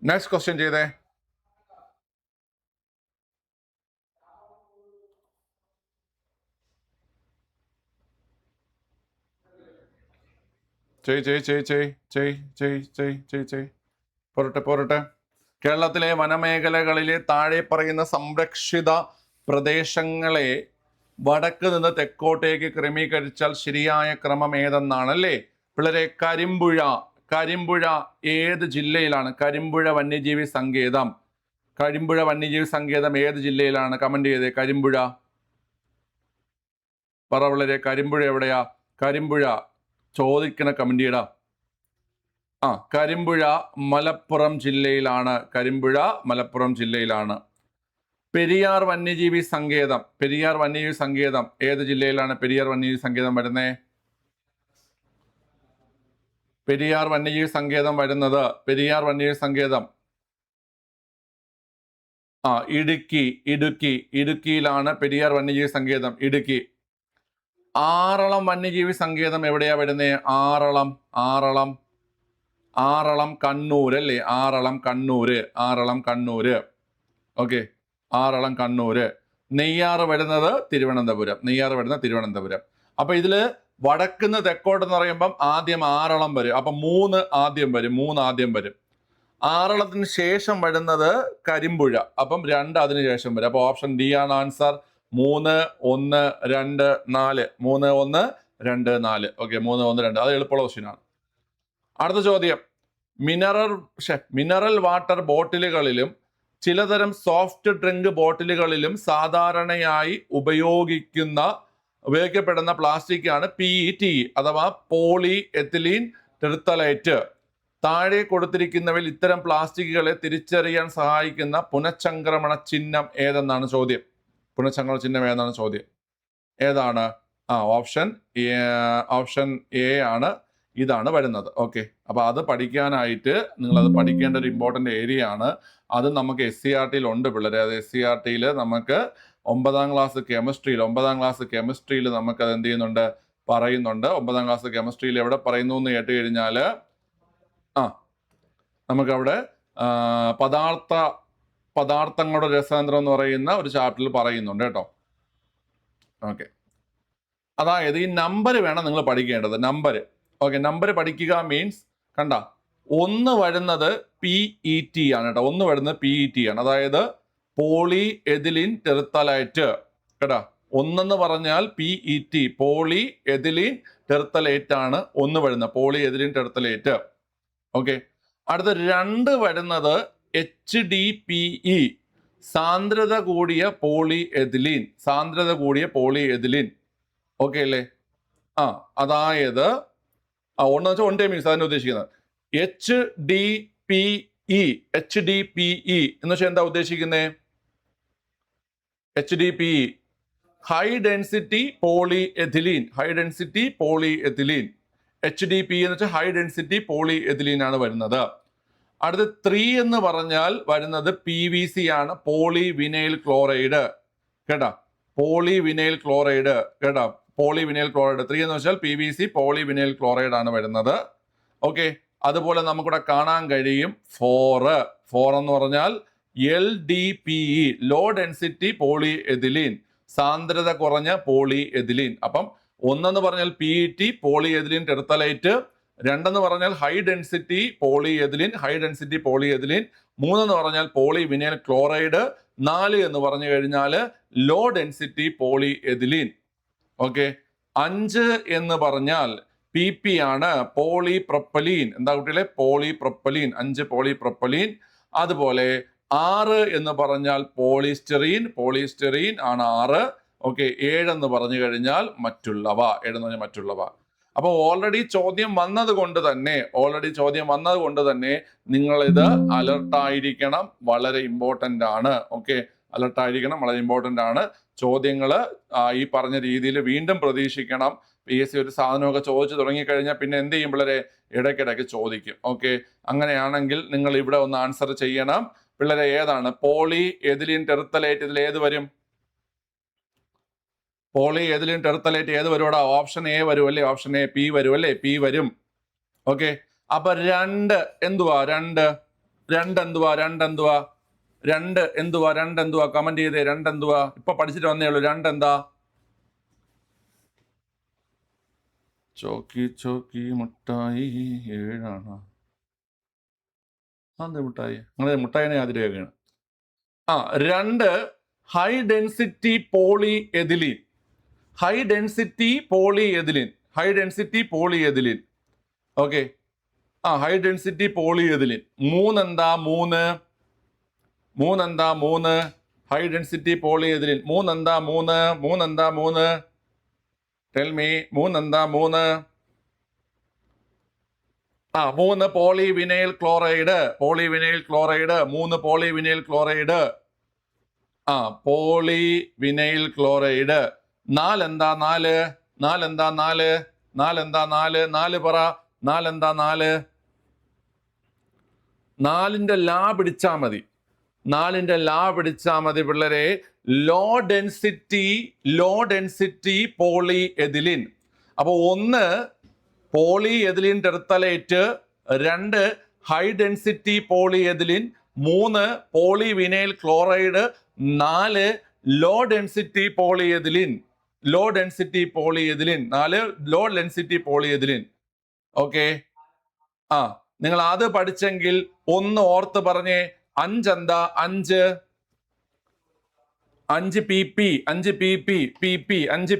നെക്സ്റ്റ് ക്വസ്റ്റ്യൻ ചെയ്തേ. പോരട്ടെ. കേരളത്തിലെ വനമേഖലകളിലെ താഴെ പറയുന്ന സംരക്ഷിത പ്രദേശങ്ങളെ വടക്ക് നിന്ന് തെക്കോട്ടേക്ക് ക്രമീകരിച്ചാൽ ശരിയായ ക്രമം ഏതെന്നാണ് അല്ലേ പിള്ളേരെ? കരിമ്പുഴ ഏത് ജില്ലയിലാണ്? കരിമ്പുഴ വന്യജീവി സങ്കേതം ഏത് ജില്ലയിലാണ്? കമന്റ് ചെയ്തേ. കരിമ്പുഴ പറ പിള്ളേരെ, കരിമ്പുഴ എവിടെയാ? കരിമ്പുഴ ചോദിക്കണ കമന്റ് ചെയ്യടാ. കരിമ്പുഴ മലപ്പുറം ജില്ലയിലാണ്. പെരിയാർ വന്യജീവി സങ്കേതം ഏത് ജില്ലയിലാണ് പെരിയാർ വന്യജീവി സങ്കേതം വരുന്നത്? പെരിയാർ വന്യജീവി സങ്കേതം ഇടുക്കിയിലാണ് പെരിയാർ വന്യജീവി സങ്കേതം. ഇടുക്കി. ആറളം വന്യജീവി സങ്കേതം എവിടെയാ വരുന്നത്? ആറളം കണ്ണൂർ അല്ലേ? ആറളം കണ്ണൂര്. ആറളം കണ്ണൂര്. നെയ്യാറ് വരുന്നത് തിരുവനന്തപുരം. അപ്പൊ ഇതില് വടക്കുന്ന് തെക്കോട്ടെന്ന് പറയുമ്പം ആദ്യം ആറളം വരും. അപ്പൊ 3 ആദ്യം വരും. ആറളത്തിന് ശേഷം വരുന്നത് കരിമ്പുഴ. അപ്പം 2 അതിന് ശേഷം വരും. അപ്പൊ ഓപ്ഷൻ ഡി ആണ് ആൻസർ. 3, 1, 2, 4. 3, 1, 2, 4. ഓക്കെ, 3, 1, 2. അത് എളുപ്പമുള്ള ക്വസ്റ്റ്യൻ ആണ്. അടുത്ത ചോദ്യം. മിനറൽ വാട്ടർ ബോട്ടിലുകളിലും ചിലതരം സോഫ്റ്റ് ഡ്രിങ്ക് ബോട്ടിലുകളിലും സാധാരണയായി ഉപയോഗിക്കപ്പെടുന്ന പ്ലാസ്റ്റിക് ആണ് PET അഥവാ പോളി എത്തിലീൻ ടെർത്തലൈറ്റ്. താഴെ കൊടുത്തിരിക്കുന്നവയിൽ ഇത്തരം പ്ലാസ്റ്റിക്കുകളെ തിരിച്ചറിയാൻ സഹായിക്കുന്ന പുനഃചംക്രമണ ചിഹ്നം ഏതെന്നാണ് ചോദ്യം. ഏതാണ്? ഓപ്ഷൻ എ ആണ്. ഇതാണ് വരുന്നത്. ഓക്കെ, അപ്പൊ അത് പഠിക്കാനായിട്ട് നിങ്ങൾ അത് പഠിക്കേണ്ട ഒരു ഇമ്പോർട്ടൻ്റ് ഏരിയ ആണ്. അത് നമുക്ക് SCERT ഉണ്ട് പിള്ളേരെ. അത് SCERT നമുക്ക് 9ാം ക്ലാസ് കെമിസ്ട്രിയിൽ നമുക്ക് അത് എന്ത് ചെയ്യുന്നുണ്ട്? പറയുന്നുണ്ട്. 9ാം ക്ലാസ് കെമിസ്ട്രിയിൽ എവിടെ പറയുന്നു എന്ന് കേട്ട് കഴിഞ്ഞാൽ നമുക്കവിടെ പദാർത്ഥങ്ങളുടെ രസതന്ത്രം എന്ന് പറയുന്ന ഒരു ചാപ്റ്ററിൽ പറയുന്നുണ്ട് കേട്ടോ. ഓക്കെ, അതായത് ഈ നമ്പർ വേണം നിങ്ങൾ പഠിക്കേണ്ടത്. നമ്പർ പഠിക്കുക മീൻസ് കണ്ട 1 വരുന്നത് PET ആണ് കേട്ടോ. 1 വരുന്നത് PET ആണ്. അതായത് പോളി എഥിലീൻ ടെർത്തലൈറ്റ് കേട്ടാ. 1 എന്ന് പറഞ്ഞാൽ PET പോളി എഥിലീൻ ടെർത്തലൈറ്റ് ആണ് 1 വരുന്നത്. Poly ethylene ടെർത്തലൈറ്റ്. ഓക്കെ, അടുത്ത 2 വരുന്നത് HDPE സാന്ദ്രത കൂടിയ പോളി എഥിലീൻ. ഓക്കെ അല്ലേ? അതായത് 1 വെച്ചാൽ 1 മീൻസ് അതിനെ ഉദ്ദേശിക്കുന്നത് HDPE എന്ന് വെച്ചാൽ എന്താ ഉദ്ദേശിക്കുന്നത്? HDPE high density polyethylene. HDPE എന്ന് വെച്ചാൽ ഹൈ ഡെൻസിറ്റി പോളി എഥിലീൻ ആണ് വരുന്നത്. അടുത്ത 3 എന്ന് പറഞ്ഞാൽ വരുന്നത് PVC ആണ്. പോളി വിനൈൽ ക്ലോറൈഡ് കേട്ടാ. പോളി വിനൈൽ ക്ലോറൈഡ് 3 എന്ന് വെച്ചാൽ PVC പോളി വിനൈൽ ക്ലോറൈഡ് ആണ് വരുന്നത്. ഓക്കെ, അതുപോലെ നമുക്കിവിടെ കാണാൻ കഴിയും 4 എന്ന് പറഞ്ഞാൽ LDPE low density polyethylene സാന്ദ്രത കുറഞ്ഞ പോളി എഥിലീൻ. അപ്പം 1 എന്ന് പറഞ്ഞാൽ PET പോളി എഥിലീൻ ടെർത്തലൈറ്റ്. 2 എന്ന് പറഞ്ഞാൽ ഹൈ ഡെൻസിറ്റി പോളി എഥിലീൻ. 3 എന്ന് പറഞ്ഞാൽ പോളി വിനൈൽ ക്ലോറൈഡ്. 4 എന്ന് പറഞ്ഞു കഴിഞ്ഞാൽ low density polyethylene. Okay, 5 എന്ന് പറഞ്ഞാൽ PP ആണ്. പോളിപ്രൊപ്പലീൻ. എന്താ കുട്ടികളെ? പോളിപ്രൊപ്പലീൻ. 5 പോളിപ്രൊപ്പലീൻ. അതുപോലെ 6 എന്ന് പറഞ്ഞാൽ പോളിസ്റ്റെറീൻ ആണ് 6. ഓക്കെ, 7 എന്ന് പറഞ്ഞു കഴിഞ്ഞാൽ മറ്റുള്ളവ. അപ്പോൾ ഓൾറെഡി ചോദ്യം വന്നത് കൊണ്ട് തന്നെ നിങ്ങൾ ഇത് അലർട്ടായിരിക്കണം. വളരെ ഇമ്പോർട്ടൻ്റ് ആണ്. ഓക്കെ, വളരെ ഇമ്പോർട്ടൻ്റ് ആണ്. ചോദ്യങ്ങൾ ഈ പറഞ്ഞ രീതിയിൽ വീണ്ടും പ്രതീക്ഷിക്കണം. PSC ഒരു സാധനമൊക്കെ ചോദിച്ചു തുടങ്ങിക്കഴിഞ്ഞാൽ പിന്നെ എന്ത് ചെയ്യും പിള്ളേരെ? ഇടയ്ക്കിടയ്ക്ക് ചോദിക്കും. ഓക്കെ, അങ്ങനെയാണെങ്കിൽ നിങ്ങൾ ഇവിടെ ഒന്ന് ആൻസർ ചെയ്യണം പിള്ളേരെ. ഏതാണ് പോളി എഥിലീൻ ടെർത്തലൈറ്റ്? ഇതിൽ ഏത് വരും? പോളി എഥിലീൻ ടെർത്തലൈറ്റ് ഏത് വരുവാടാ? ഓപ്ഷൻ എ വരും അല്ലേ? Option A. P വരും അല്ലേ? P വരും. ഓക്കെ, അപ്പൊ 2 എന്തുവാ? 2 എന്തുവാ? കമന്റ് ചെയ്തേ. 2 എന്തുവാ? ഇപ്പൊ പഠിച്ചിട്ട് വന്നേ ഉള്ളൂ. 2 എന്താ? ചോക്കി മുട്ടായി 7 ആണ്. മുട്ടായി അങ്ങനെ മുട്ടായിനെ ആതിരയാണ്. 2 high density polyethylene. High density polyethylene. High density polyethylene. Okay, high density polyethylene. മൂന്നെന്താ? മൂന്ന്. High density polyethylene. മൂന്നെന്താ? Tell me. മൂന്നെന്താ? മൂന്ന് പോളിവിനൈൽ ക്ലോറൈഡ്. മൂന്ന് പോളിവിനൈൽ ക്ലോറൈഡ്. Polyvinyl chloride. നാലെന്താ? നാല് പറ. നാലിന്റെ ലാ പിടിച്ചാ മതി. പിള്ളേരെ. Low density polyethylene. അപ്പൊ 1 polyethylene terephthalate, 2 high density polyethylene, 3 polyvinyl chloride, 4 low density polyethylene. 4 low density polyethylene. Okay, നിങ്ങൾ അത് പഠിച്ചെങ്കിൽ ഒന്ന് ഓർത്ത് പറഞ്ഞേ. 5 എന്താ? 5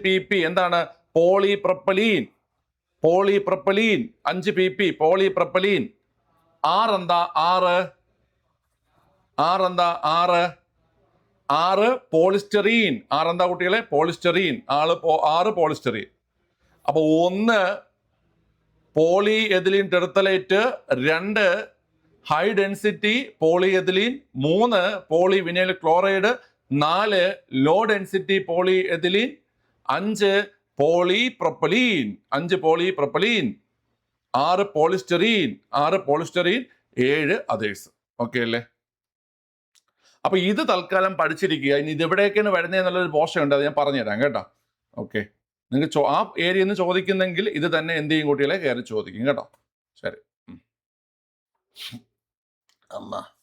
PP എന്താണ്? പോളിപ്രൊപ്പലീൻ. 5 PP പോളിപ്രൊപ്പലീൻ. 6 എന്താ? 6 പോളിസ്റ്ററീൻ. 6 എന്താ കുട്ടികളെ? പോളിസ്റ്ററീൻ. 6 പോളിസ്റ്ററീൻ. അപ്പൊ 1 polyethylene terephthalate, 2 high density polyethylene, 3 polyvinyl chloride, 4 low density polyethylene, 5 polypropylene. 6 polystyrene. 7 others. Okay അല്ലേ? അപ്പൊ ഇത് തൽക്കാലം പഠിച്ചിരിക്കുക. ഇനി ഇത് എവിടേക്കാണ് വരുന്നത് എന്നുള്ളൊരു പോർഷൻ ഉണ്ട്, അത് ഞാൻ പറഞ്ഞുതരാം കേട്ടോ. ഓക്കെ, നിങ്ങൾക്ക് ആ ഏരിയയിൽ നിന്ന് ചോദിക്കുന്നെങ്കിൽ ഇത് തന്നെ എന്ത് ചെയ്യും കുട്ടികളെ? കയറി ചോദിക്കും കേട്ടോ. ശരി,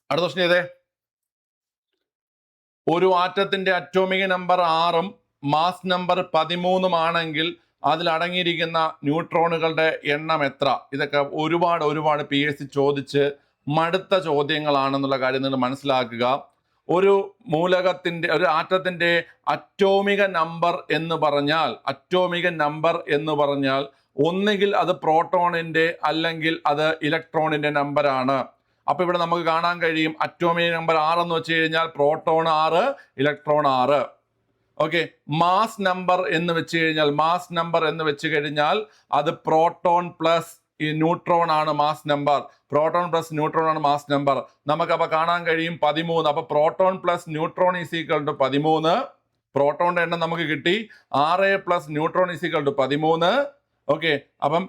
അടുത്ത ക്വസ്റ്റ്യൻ ചെയ്തേ. ഒരു ആറ്റത്തിന്റെ അറ്റോമിക് നമ്പർ 6 മാസ് നമ്പർ 13 ആണെങ്കിൽ അതിൽ അടങ്ങിയിരിക്കുന്ന ന്യൂട്രോണുകളുടെ എണ്ണം എത്ര? ഇതൊക്കെ ഒരുപാട് PSC ചോദിച്ച് മടുത്ത ചോദ്യങ്ങളാണെന്നുള്ള കാര്യം നിങ്ങൾ മനസ്സിലാക്കുക. ഒരു ആറ്റത്തിന്റെ അറ്റോമിക നമ്പർ എന്ന് പറഞ്ഞാൽ ഒന്നുകിൽ അത് പ്രോട്ടോണിന്റെ അല്ലെങ്കിൽ അത് ഇലക്ട്രോണിന്റെ നമ്പറാണ്. അപ്പൊ ഇവിടെ നമുക്ക് കാണാൻ കഴിയും അറ്റോമിക് നമ്പർ 6 എന്ന് വെച്ച് കഴിഞ്ഞാൽ proton 6, electron 6. Okay, mass number എന്ന് വെച്ച് കഴിഞ്ഞാൽ അത് പ്രോട്ടോൺ പ്ലസ് ന്യൂട്രോൺ ആണ് മാസ് നമ്പർ. നമുക്കപ്പോ കാണാൻ കഴിയും 13. അപ്പൊ proton plus neutron is equal to 13. പ്രോട്ടോണിന്റെ എണ്ണം നമുക്ക് കിട്ടി. 6 plus neutron is equal to 13. Okay, അപ്പം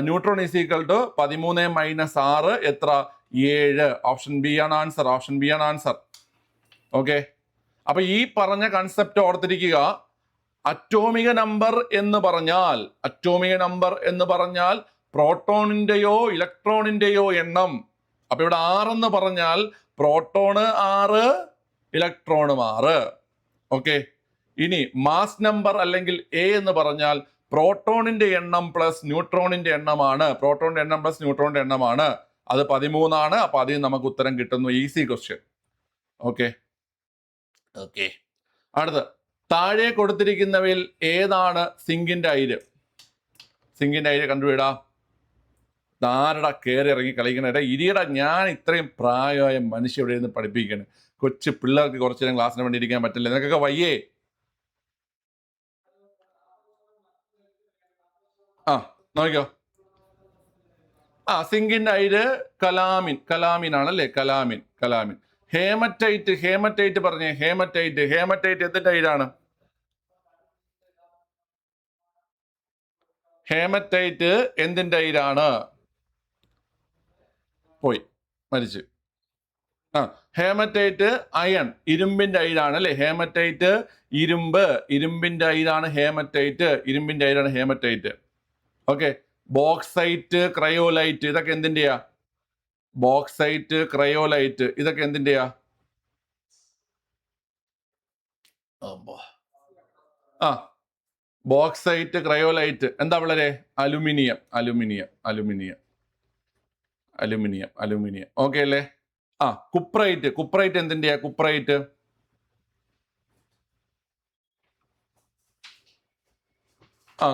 neutron is equal to 13 minus 6 എത്ര? 7. ഓപ്ഷൻ ബി ആണ് ആൻസർ. ഓക്കെ, അപ്പൊ ഈ പറഞ്ഞ കൺസെപ്റ്റ് ഓർത്തിരിക്കുക. അറ്റോമിക നമ്പർ എന്ന് പറഞ്ഞാൽ പ്രോട്ടോണിന്റെയോ ഇലക്ട്രോണിന്റെയോ എണ്ണം. അപ്പൊ ഇവിടെ 6 എന്ന് പറഞ്ഞാൽ പ്രോട്ടോണ് 6, ഇലക്ട്രോണും 6. ഓക്കെ, ഇനി മാസ് നമ്പർ അല്ലെങ്കിൽ എ എന്ന് പറഞ്ഞാൽ പ്രോട്ടോണിന്റെ എണ്ണം പ്ലസ് ന്യൂട്രോണിന്റെ എണ്ണമാണ്. അത് 13 ആണ്. അപ്പൊ അതിൽ നമുക്ക് ഉത്തരം കിട്ടുന്നു. Easy question. ഓക്കെ, അടുത്ത് താഴെ കൊടുത്തിരിക്കുന്നവയിൽ ഏതാണ് സിങ്കിന്റെ അയിര്? കണ്ടുപിടാ. ആരടാ കയറി ഇറങ്ങി കളിക്കണ ഇരിയടാ. ഞാൻ ഇത്രയും പ്രായമായ മനുഷ്യ ഇവിടെ ഇരുന്ന് പഠിപ്പിക്കണേ. കൊച്ചു പിള്ളേർക്ക് കുറച്ചു നേരം ക്ലാസ്സിന് വേണ്ടി ഇരിക്കാൻ പറ്റില്ല. നിനക്കൊക്കെ വയ്യേ? നോക്കിക്കോ. സിങ്കിന്റെ അയിര് കലാമിൻ ആണല്ലേ? കലാമിൻ. ഹേമറ്റൈറ്റ് പറഞ്ഞേ. ഹേമറ്റൈറ്റ് എന്തിന്റെ അയിരാണ്? ഹേമറ്റൈറ്റ് എന്തിന്റെ അയിരാണ്? പോയി, മരിച്ചു. ഹേമറ്റൈറ്റ് അയൺ, ഇരുമ്പിന്റെ അയിരാണ് അല്ലെ? ഹേമറ്റൈറ്റ് ഇരുമ്പിന്റെ അയിരാണ് ഹേമറ്റൈറ്റ്. ഓക്കെ, ബോക്സൈറ്റ്, ക്രയോലൈറ്റ് ഇതൊക്കെ എന്തിന്റെയാ? ഇതൊക്കെ എന്തിന്റെയാ? ബോക്സൈറ്റ്, ക്രയോലൈറ്റ് എന്താ വളരെ? അലുമിനിയം. ഓക്കെ അല്ലേ? കുപ്രൈറ്റ് എന്തിന്റെയാ?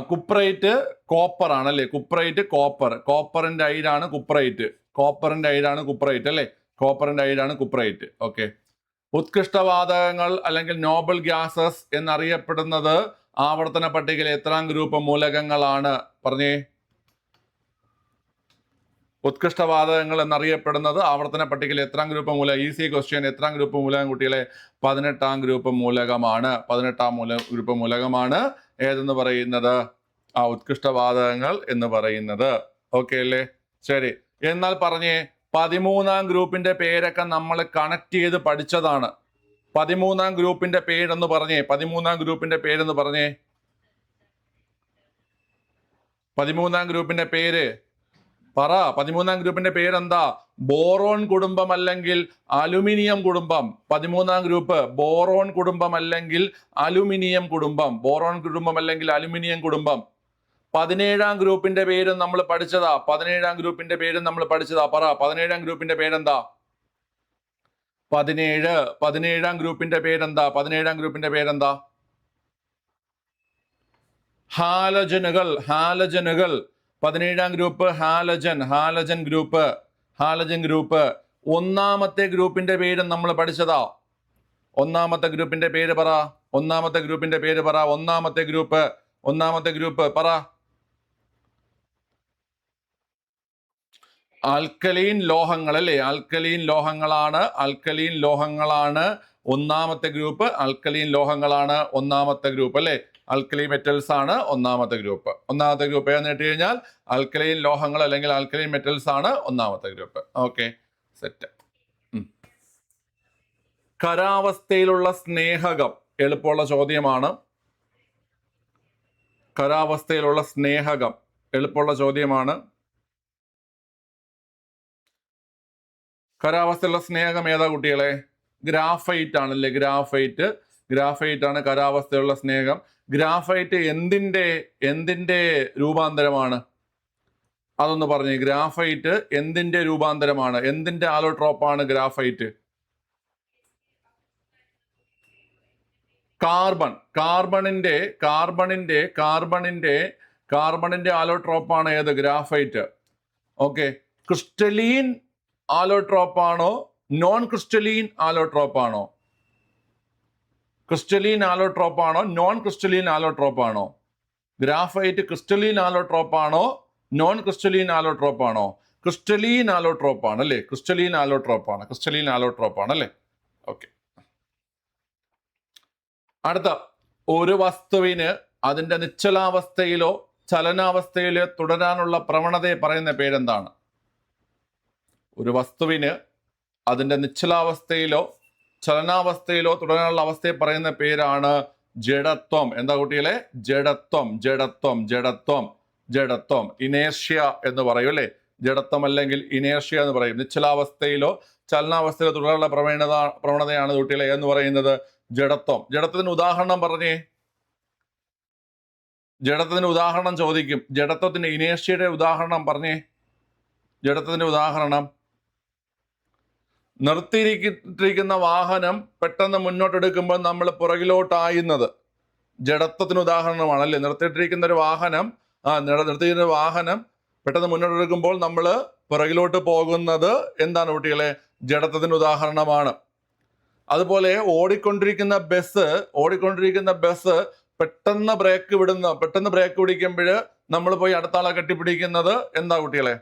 കുപ്രൈറ്റ് കോപ്പർ ആണല്ലേ, കുപ്രൈറ്റ് കോപ്പറിന്റെ അയിരാണ് കുപ്രൈറ്റ്, അല്ലേ, കോപ്പറിന്റെ അയിരാണ് കുപ്രൈറ്റ്. ഓക്കെ. ഉത്കൃഷ്ടവാതകങ്ങൾ അല്ലെങ്കിൽ നോബൽ ഗ്യാസസ് എന്നറിയപ്പെടുന്നത് ആവർത്തന പട്ടികയിലെ എത്രാം ഗ്രൂപ്പ് മൂലകങ്ങളാണ്? പറഞ്ഞേ. ഉത്കൃഷ്ടവാതകങ്ങൾ എന്നറിയപ്പെടുന്നത് ആവർത്തന പട്ടികയിൽ എത്രാം ഗ്രൂപ്പ് മൂലകം? Easy question. എത്രാം ഗ്രൂപ്പ് മൂലകം കുട്ടികളെ? 18ാം ഗ്രൂപ്പ് മൂലകമാണ്. 18ാം ഗ്രൂപ്പ് മൂലകമാണ് ഏതെന്ന് പറയുന്നത്? ഉത്കൃഷ്ടവാതകങ്ങൾ എന്ന് പറയുന്നത്. ഓക്കെ അല്ലേ? ശരി. എന്നാൽ പറഞ്ഞേ, 13ാം ഗ്രൂപ്പിന്റെ പേരൊക്കെ നമ്മൾ കണക്ട് ചെയ്ത് പഠിച്ചതാണ്. 13ാം ഗ്രൂപ്പിന്റെ പേരെന്ന് പറഞ്ഞേ. 13ാം ഗ്രൂപ്പിന്റെ പേരെന്ന് പറഞ്ഞേ. 13ാം ഗ്രൂപ്പിന്റെ പേര് പറ. 13ാം ഗ്രൂപ്പിന്റെ പേരെന്താ? ബോറോൺ കുടുംബം അല്ലെങ്കിൽ അലുമിനിയം കുടുംബം. 13ാം ഗ്രൂപ്പ് ബോറോൺ കുടുംബം അല്ലെങ്കിൽ അലുമിനിയം കുടുംബം. ബോറോൺ കുടുംബം അല്ലെങ്കിൽ അലുമിനിയം കുടുംബം. 17ാം ഗ്രൂപ്പിന്റെ പേരും നമ്മൾ പഠിച്ചതാ. 17ാം ഗ്രൂപ്പിന്റെ പേരും നമ്മൾ പഠിച്ചതാ. പറ, 17ാം ഗ്രൂപ്പിന്റെ പേരെന്താ? 17ാം ഗ്രൂപ്പിന്റെ പേരെന്താ? 17ാം ഗ്രൂപ്പിന്റെ പേരെന്താ? ഹാലജനുകൾ. 17ാം ഗ്രൂപ്പ് ഹാലജൻ ഗ്രൂപ്പ്. ഒന്നാമത്തെ ഗ്രൂപ്പിന്റെ പേരും നമ്മൾ പഠിച്ചതാ. ഒന്നാമത്തെ ഗ്രൂപ്പിന്റെ പേര് പറ. ഒന്നാമത്തെ ഗ്രൂപ്പ് പറ. ആൽക്കലീൻ ലോഹങ്ങൾ അല്ലേ? ആൽക്കലീൻ ലോഹങ്ങളാണ് ഒന്നാമത്തെ ഗ്രൂപ്പ്. ഒന്നാമത്തെ ഗ്രൂപ്പ് അല്ലേ? ആൽക്കലി മെറ്റൽസ് ആണ് ഒന്നാമത്തെ ഗ്രൂപ്പ്. ഏതെന്ന് കേട്ട് കഴിഞ്ഞാൽ ആൽക്കലൈൻ ലോഹങ്ങൾ അല്ലെങ്കിൽ ആൽക്കലൈൻ മെറ്റൽസ് ആണ് ഒന്നാമത്തെ ഗ്രൂപ്പ്. Okay, set. ഖരാവസ്ഥയിലുള്ള സ്നേഹകം എളുപ്പമുള്ള ചോദ്യമാണ്. ഖരാവസ്ഥയിലുള്ള സ്നേഹകം ഏതാ കുട്ടികളെ? ഗ്രാഫൈറ്റ് ആണല്ലേ? ഗ്രാഫൈറ്റ് ആണ് ഖരാവസ്ഥയിലുള്ള സ്നേഹകം. ഗ്രാഫൈറ്റ് എന്തിന്റെ രൂപാന്തരമാണ്? അതൊന്ന് പറഞ്ഞേ. ഗ്രാഫൈറ്റ് എന്തിന്റെ രൂപാന്തരമാണ്? എന്തിന്റെ ആലോട്രോപ്പാണ് ഗ്രാഫൈറ്റ്? കാർബണിന്റെ ആലോട്രോപ്പാണ് ഏത്? ഗ്രാഫൈറ്റ്. ഓക്കെ. ക്രിസ്റ്റലീൻ ആലോട്രോപ്പാണോ നോൺ ക്രിസ്റ്റലീൻ ആലോട്രോപ്പാണോ? നോൺ ക്രിസ്റ്റലീൻ ആലോട്രോപ്പാണോ? ഗ്രാഫൈറ്റ് ക്രിസ്റ്റലീൻ ആലോട്രോപ്പാണോ നോൺ ക്രിസ്റ്റലീൻ ആലോട്രോപ്പാണോ? ക്രിസ്റ്റലീൻ ആലോട്രോപ്പാണ് അല്ലേ? ക്രിസ്റ്റലീൻ ആലോട്രോപ്പാണ് അല്ലേ? ഓക്കെ. അടുത്ത, ഒരു വസ്തുവിന് അതിന്റെ നിശ്ചലാവസ്ഥയിലോ ചലനാവസ്ഥയിലോ തുടരാനുള്ള പ്രവണതയെ പറയുന്ന പേരെന്താണ്? ഒരു വസ്തുവിന് അതിന്റെ നിശ്ചലാവസ്ഥയിലോ ചലനാവസ്ഥയിലോ തുടരാനുള്ള അവസ്ഥയെ പറയുന്ന പേരാണ് ജഡത്വം. എന്താ കുട്ടികളെ? ജഡത്വം. ഇനേർഷ്യ എന്ന് പറയും അല്ലേ? ജഡത്വം അല്ലെങ്കിൽ ഇനേർഷ്യ എന്ന് പറയും. നിശ്ചലാവസ്ഥയിലോ ചലനാവസ്ഥയിലോ തുടരാനുള്ള പ്രവണതയാണ് കുട്ടികളെ എന്ന് പറയുന്നത് ജഡത്വം. ജഡത്വത്തിന് ഉദാഹരണം പറഞ്ഞേ. ജഡത്വത്തിന് ഉദാഹരണം ചോദിക്കും. ജഡത്വത്തിന്റെ ഇനേർഷ്യയുടെ ഉദാഹരണം പറഞ്ഞേ. ജഡത്വത്തിന്റെ ഉദാഹരണം. നിർത്തിയിരിക്കുന്ന വാഹനം പെട്ടെന്ന് മുന്നോട്ടെടുക്കുമ്പോൾ നമ്മൾ പുറകിലോട്ടായുന്നത് ജഡത്വത്തിന് ഉദാഹരണമാണ് അല്ലേ? നിർത്തിയിട്ടിരിക്കുന്ന വാഹനം പെട്ടെന്ന് മുന്നോട്ടെടുക്കുമ്പോൾ നമ്മൾ പുറകിലോട്ട് പോകുന്നത് എന്താണ് കുട്ടികളെ? ജഡത്വത്തിന് ഉദാഹരണമാണ്. അതുപോലെ ഓടിക്കൊണ്ടിരിക്കുന്ന ബസ് പെട്ടെന്ന് ബ്രേക്ക് പിടിക്കുമ്പോൾ നമ്മൾ പോയി അടുത്ത ആളെ കെട്ടിപ്പിടിക്കുന്നത് എന്താ കുട്ടികളെ?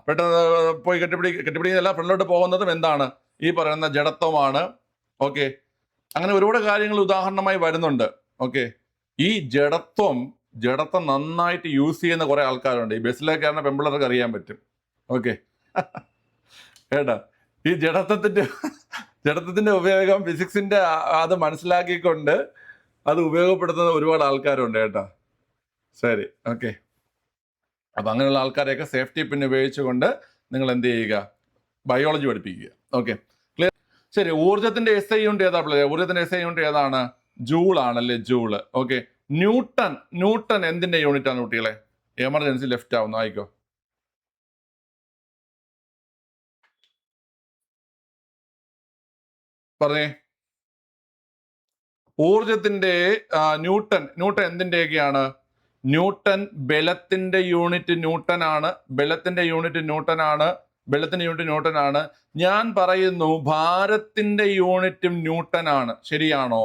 പെട്ടെന്ന് പോയി കെട്ടിപ്പിടിക്കുന്നില്ല, ഫ്രണ്ടിലോട്ട് പോകുന്നതും എന്താണ്? ഈ പറയുന്ന ജഡത്വമാണ്. ഓക്കെ. അങ്ങനെ ഒരുപാട് കാര്യങ്ങൾ ഉദാഹരണമായി വരുന്നുണ്ട്. ഓക്കെ. ഈ ജഡത്വം നന്നായിട്ട് യൂസ് ചെയ്യുന്ന കുറെ ആൾക്കാരുണ്ട്. ഈ ബസ്സിലേക്ക് കയറുന്ന പെമ്പിള്ളേർക്ക് അറിയാൻ പറ്റും. ഓക്കെ. കേട്ടാ, ഈ ജഡത്വത്തിന്റെ ഉപയോഗം ഫിസിക്സിന്റെ അത് മനസ്സിലാക്കിക്കൊണ്ട് അത് ഉപയോഗപ്പെടുത്തുന്ന ഒരുപാട് ആൾക്കാരുണ്ട് കേട്ടാ. ശരി, ഓക്കെ. അപ്പൊ അങ്ങനെയുള്ള ആൾക്കാരെയൊക്കെ സേഫ്റ്റി പിൻ ഉപയോഗിച്ചുകൊണ്ട് നിങ്ങൾ എന്ത് ചെയ്യുക? ബയോളജി പഠിപ്പിക്കുക. Okay, clear? ശരി. ഊർജത്തിന്റെ SI യൂണിറ്റ് ഏതാ പിള്ളേരെ? ഊർജത്തിന്റെ SI യൂണിറ്റ് ഏതാണ്? ജൂൾ ആണല്ലേ? ജൂള്. ഓക്കെ. ന്യൂട്ടൺ എന്തിന്റെ യൂണിറ്റ് ആണ് കുട്ടികളെ? എമർജൻസി ലെഫ്റ്റ് ആവുന്നു, ആയിക്കോ. പറഞ്ഞേ. ഊർജത്തിന്റെ ന്യൂട്ടൺ എന്തിൻ്റെയൊക്കെയാണ്? ന്യൂട്ടൺ ബലത്തിന്റെ യൂണിറ്റ് ന്യൂട്ടൺ ആണ്. ബലത്തിന്റെ യൂണിറ്റ് ന്യൂട്ടൺ ആണ്. ഞാൻ പറയുന്നു ഭാരത്തിന്റെ യൂണിറ്റും ന്യൂട്ടൺ ആണ്. ശരിയാണോ?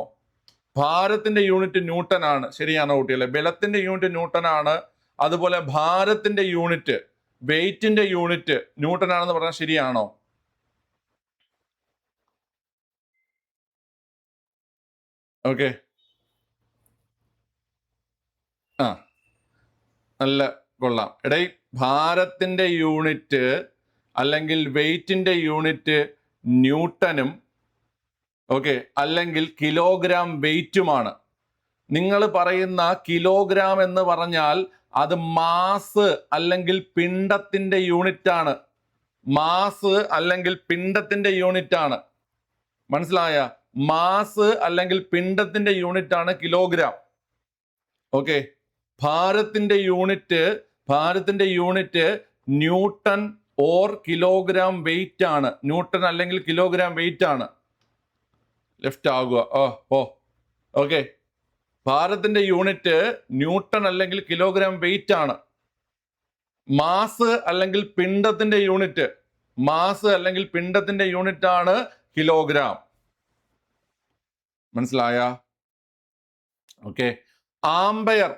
ഭാരത്തിന്റെ യൂണിറ്റ് ന്യൂട്ടൺ ആണ്. ശരിയാണോ കുട്ടികളെ? ബലത്തിന്റെ യൂണിറ്റ് ന്യൂട്ടൺ ആണ്. അതുപോലെ ഭാരത്തിന്റെ യൂണിറ്റ്, വെയിറ്റിന്റെ യൂണിറ്റ് ന്യൂട്ടൺ ആണെന്ന് പറഞ്ഞാൽ ശരിയാണോ? ഓക്കെ, ആ നല്ല കൊള്ളാം. എടേ, ഭാരത്തിന്റെ യൂണിറ്റ് അല്ലെങ്കിൽ വെയിറ്റിന്റെ യൂണിറ്റ് ന്യൂട്ടനും ഓക്കെ അല്ലെങ്കിൽ കിലോഗ്രാം വെയിറ്റുമാണ്. നിങ്ങൾ പറയുന്ന കിലോഗ്രാം എന്ന് പറഞ്ഞാൽ അത് മാസ് അല്ലെങ്കിൽ പിണ്ഡത്തിന്റെ യൂണിറ്റ് ആണ്. മാസ് അല്ലെങ്കിൽ പിണ്ഡത്തിന്റെ യൂണിറ്റ് ആണ്. മനസ്സിലായ? മാസ് അല്ലെങ്കിൽ പിണ്ഡത്തിന്റെ യൂണിറ്റ് ആണ് കിലോഗ്രാം. ഓക്കെ, ഭാരത്തിന്റെ unit newton or kilogram weight ആണ്. ന്യൂട്ടൺ അല്ലെങ്കിൽ കിലോഗ്രാം വെയിറ്റ് ആണ്. ലെഫ്റ്റ് ആകുക. ഓക്കെ, ഭാരത്തിന്റെ യൂണിറ്റ് ന്യൂട്ടൺ അല്ലെങ്കിൽ കിലോഗ്രാം വെയിറ്റ് ആണ്. മാസ് അല്ലെങ്കിൽ പിണ്ഡത്തിന്റെ യൂണിറ്റ് ആണ് കിലോഗ്രാം. മനസ്സിലായ? ഓക്കെ, ആംബെയർ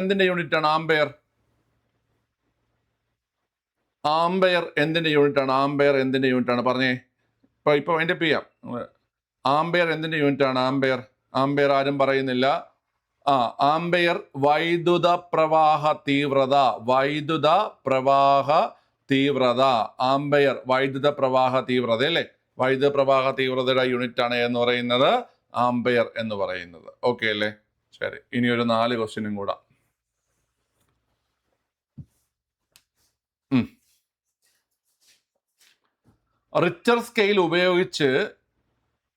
എന്തിന്റെ യൂണിറ്റ് ആണ്? ആംബെയർ എന്തിന്റെ യൂണിറ്റ് ആണ്? പറഞ്ഞേ. ഇപ്പൊ അതിന്റെ ചെയ്യാം. ആംബെയർ എന്തിന്റെ യൂണിറ്റ് ആണ്? ആംബെയർ ആരും പറയുന്നില്ല. ആംബെയർ വൈദ്യുത പ്രവാഹ തീവ്രത. ആംബെയർ വൈദ്യുത പ്രവാഹ തീവ്രത അല്ലേ? വൈദ്യുത പ്രവാഹ തീവ്രതയുടെ യൂണിറ്റ് ആണ് എന്ന് പറയുന്നത് ആംബെയർ എന്ന് പറയുന്നത്. ഓക്കെ അല്ലേ? ശരി, ഇനി ഒരു 4 ക്വസ്റ്റ്യനും കൂടെ. റിച്ചർ സ്കെയിൽ ഉപയോഗിച്ച്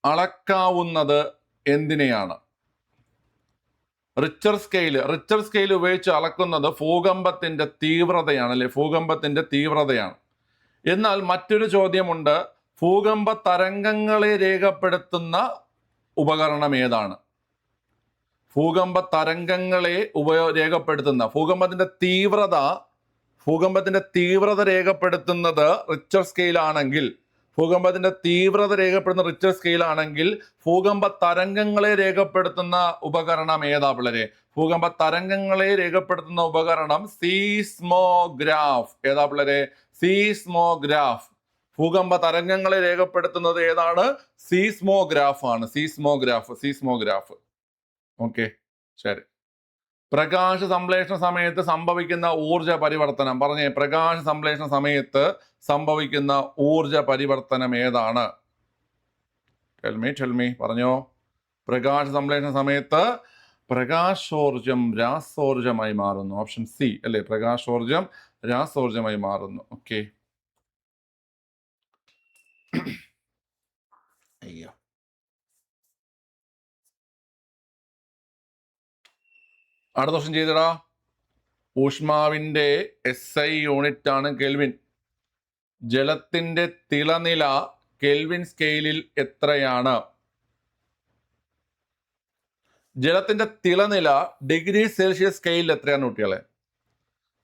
അളക്കാവുന്നത് എന്തിനെയാണ്? റിച്ചർ സ്കെയിൽ ഉപയോഗിച്ച് അളക്കുന്നത് ഭൂകമ്പത്തിന്റെ തീവ്രതയാണ് അല്ലെ? ഭൂകമ്പത്തിന്റെ തീവ്രതയാണ്. എന്നാൽ മറ്റൊരു ചോദ്യമുണ്ട്, ഭൂകമ്പ തരംഗങ്ങളെ രേഖപ്പെടുത്തുന്ന ഉപകരണം ഏതാണ്? ഭൂകമ്പ തരംഗങ്ങളെ രേഖപ്പെടുത്തുന്ന ഭൂകമ്പത്തിന്റെ തീവ്രത രേഖപ്പെടുത്തുന്നത് റിച്ചർ സ്കെയിൽ ആണെങ്കിൽ, ഭൂകമ്പ തരംഗങ്ങളെ രേഖപ്പെടുത്തുന്ന ഉപകരണം ഏതാ പിള്ളേരെ? ഭൂകമ്പ തരംഗങ്ങളെ രേഖപ്പെടുത്തുന്ന ഉപകരണം സീസ്മോഗ്രാഫ്. ഏതാ പിള്ളേരെ? സീസ്മോഗ്രാഫ്. ഭൂകമ്പ തരംഗങ്ങളെ രേഖപ്പെടുത്തുന്നത് ഏതാണ്? സീസ്മോഗ്രാഫ് ആണ്. സീസ്മോഗ്രാഫ്. ഓക്കെ, ശരി. പ്രകാശ സംശ്ലേഷണ സമയത്ത് സംഭവിക്കുന്ന ഊർജ പരിവർത്തനം. പറഞ്ഞേ, പ്രകാശ സംശ്ലേഷണ സമയത്ത് സംഭവിക്കുന്ന ഊർജ പരിവർത്തനം ഏതാണ്? ടെൽ മീ പറഞ്ഞോ. പ്രകാശ സംശ്ലേഷണ സമയത്ത് പ്രകാശോർജം രാസോർജമായി മാറുന്നു. ഓപ്ഷൻ സി അല്ലേ? പ്രകാശോർജം രാസോർജമായി മാറുന്നു. ഓക്കെ, അയ്യോ, അടുത്ത ക്വസ്റ്റ്യൻ ചെയ്തടാ. ഊഷ്മാവിന്റെ SI യൂണിറ്റ് ആണ് കെൽവിൻ. ജലത്തിന്റെ തിളനില കെൽവിൻ സ്കെയിലിൽ എത്രയാണ്? ജലത്തിന്റെ തിളനില ഡിഗ്രി സെൽഷ്യസ് സ്കെയിലിൽ എത്രയാണ് കുട്ടികളെ?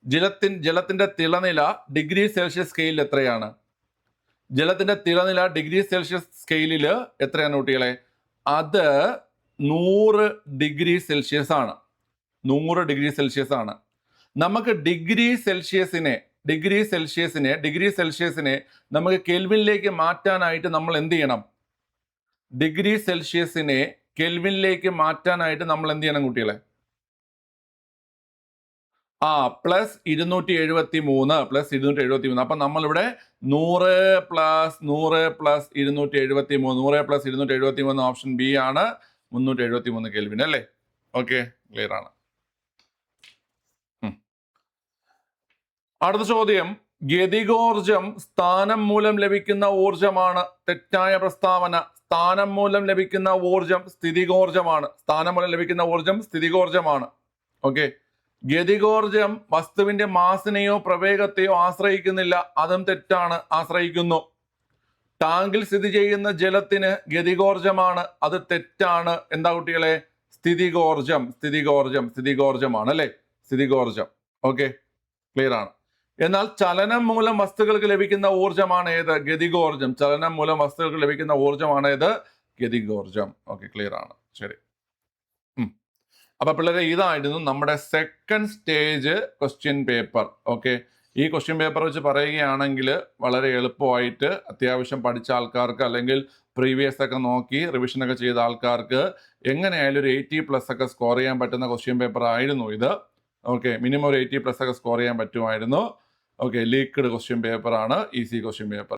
ജലത്തിന്റെ തിളനില ഡിഗ്രി സെൽഷ്യസ് സ്കെയിലിൽ എത്രയാണ്? ജലത്തിന്റെ തിളനില ഡിഗ്രി സെൽഷ്യസ് സ്കെയിലിൽ എത്രയാണ് കുട്ടികളെ? അത് 100 ഡിഗ്രി സെൽഷ്യസ് ആണ്. 100 ഡിഗ്രി സെൽഷ്യസ് ആണ്. നമുക്ക് ഡിഗ്രി സെൽഷ്യസിനെ നമുക്ക് കെൽവിനിലേക്ക് മാറ്റാനായിട്ട് നമ്മൾ എന്ത് ചെയ്യണം? ഡിഗ്രി സെൽഷ്യസിനെ കെൽവിനിലേക്ക് മാറ്റാനായിട്ട് നമ്മൾ എന്ത് ചെയ്യണം കുട്ടികളെ? പ്ലസ് 273. അപ്പൊ നമ്മളിവിടെ 100 പ്ലസ് 273 ഓപ്ഷൻ ബി ആണ്. 373 കെൽവിൻ അല്ലേ? ഓക്കെ, ക്ലിയർ ആണ്. അടുത്ത ചോദ്യം, ഗതികോർജം സ്ഥാനം മൂലം ലഭിക്കുന്ന ഊർജമാണ്. തെറ്റായ പ്രസ്താവന. സ്ഥാനം മൂലം ലഭിക്കുന്ന ഊർജം സ്ഥിതികോർജമാണ്. ഓക്കെ, ഗതികോർജം വസ്തുവിന്റെ മാസിനെയോ പ്രവേഗത്തെയോ ആശ്രയിക്കുന്നില്ല. അതും തെറ്റാണ്. ആശ്രയിക്കുന്നു. ടാങ്കിൽ സ്ഥിതി ചെയ്യുന്ന ജലത്തിന് ഗതികോർജമാണ്. അത് തെറ്റാണ്. എന്താ കുട്ടികളെ? സ്ഥിതികോർജമാണ് അല്ലെ? സ്ഥിതികോർജം. ഓക്കെ, ക്ലിയർ ആണ്. എന്നാൽ ചലനം മൂലം വസ്തുക്കൾക്ക് ലഭിക്കുന്ന ഊർജ്ജമാണ് ഏത്? ഗതികോർജം. ചലനം മൂലം വസ്തുക്കൾക്ക് ലഭിക്കുന്ന ഊർജ്ജമാണ് ഏത്? ഗതികോർജം. ഓക്കെ, ക്ലിയർ ആണ്. ശരി. അപ്പൊ പിള്ളേരെ, ഇതായിരുന്നു നമ്മുടെ second stage question paper. Okay, ഈ ക്വസ്റ്റ്യൻ പേപ്പർ വെച്ച് പറയുകയാണെങ്കിൽ വളരെ എളുപ്പമായിട്ട് അത്യാവശ്യം പഠിച്ച ആൾക്കാർക്ക്, അല്ലെങ്കിൽ പ്രീവിയസ് ഒക്കെ നോക്കി റിവിഷനൊക്കെ ചെയ്ത ആൾക്കാർക്ക് എങ്ങനെയായാലും ഒരു 80+ ഒക്കെ സ്കോർ ചെയ്യാൻ പറ്റുന്ന ക്വസ്റ്റ്യൻ പേപ്പർ ആയിരുന്നു ഇത്. ഓക്കെ, മിനിമം ഒരു 80+ ഒക്കെ സ്കോർ ചെയ്യാൻ പറ്റുമായിരുന്നു. ഓക്കെ, ലീക്ക്ഡ് ക്വസ്റ്റ്യൻ പേപ്പർ ആണ്, ഈസി ക്വസ്റ്റ്യൻ പേപ്പർ.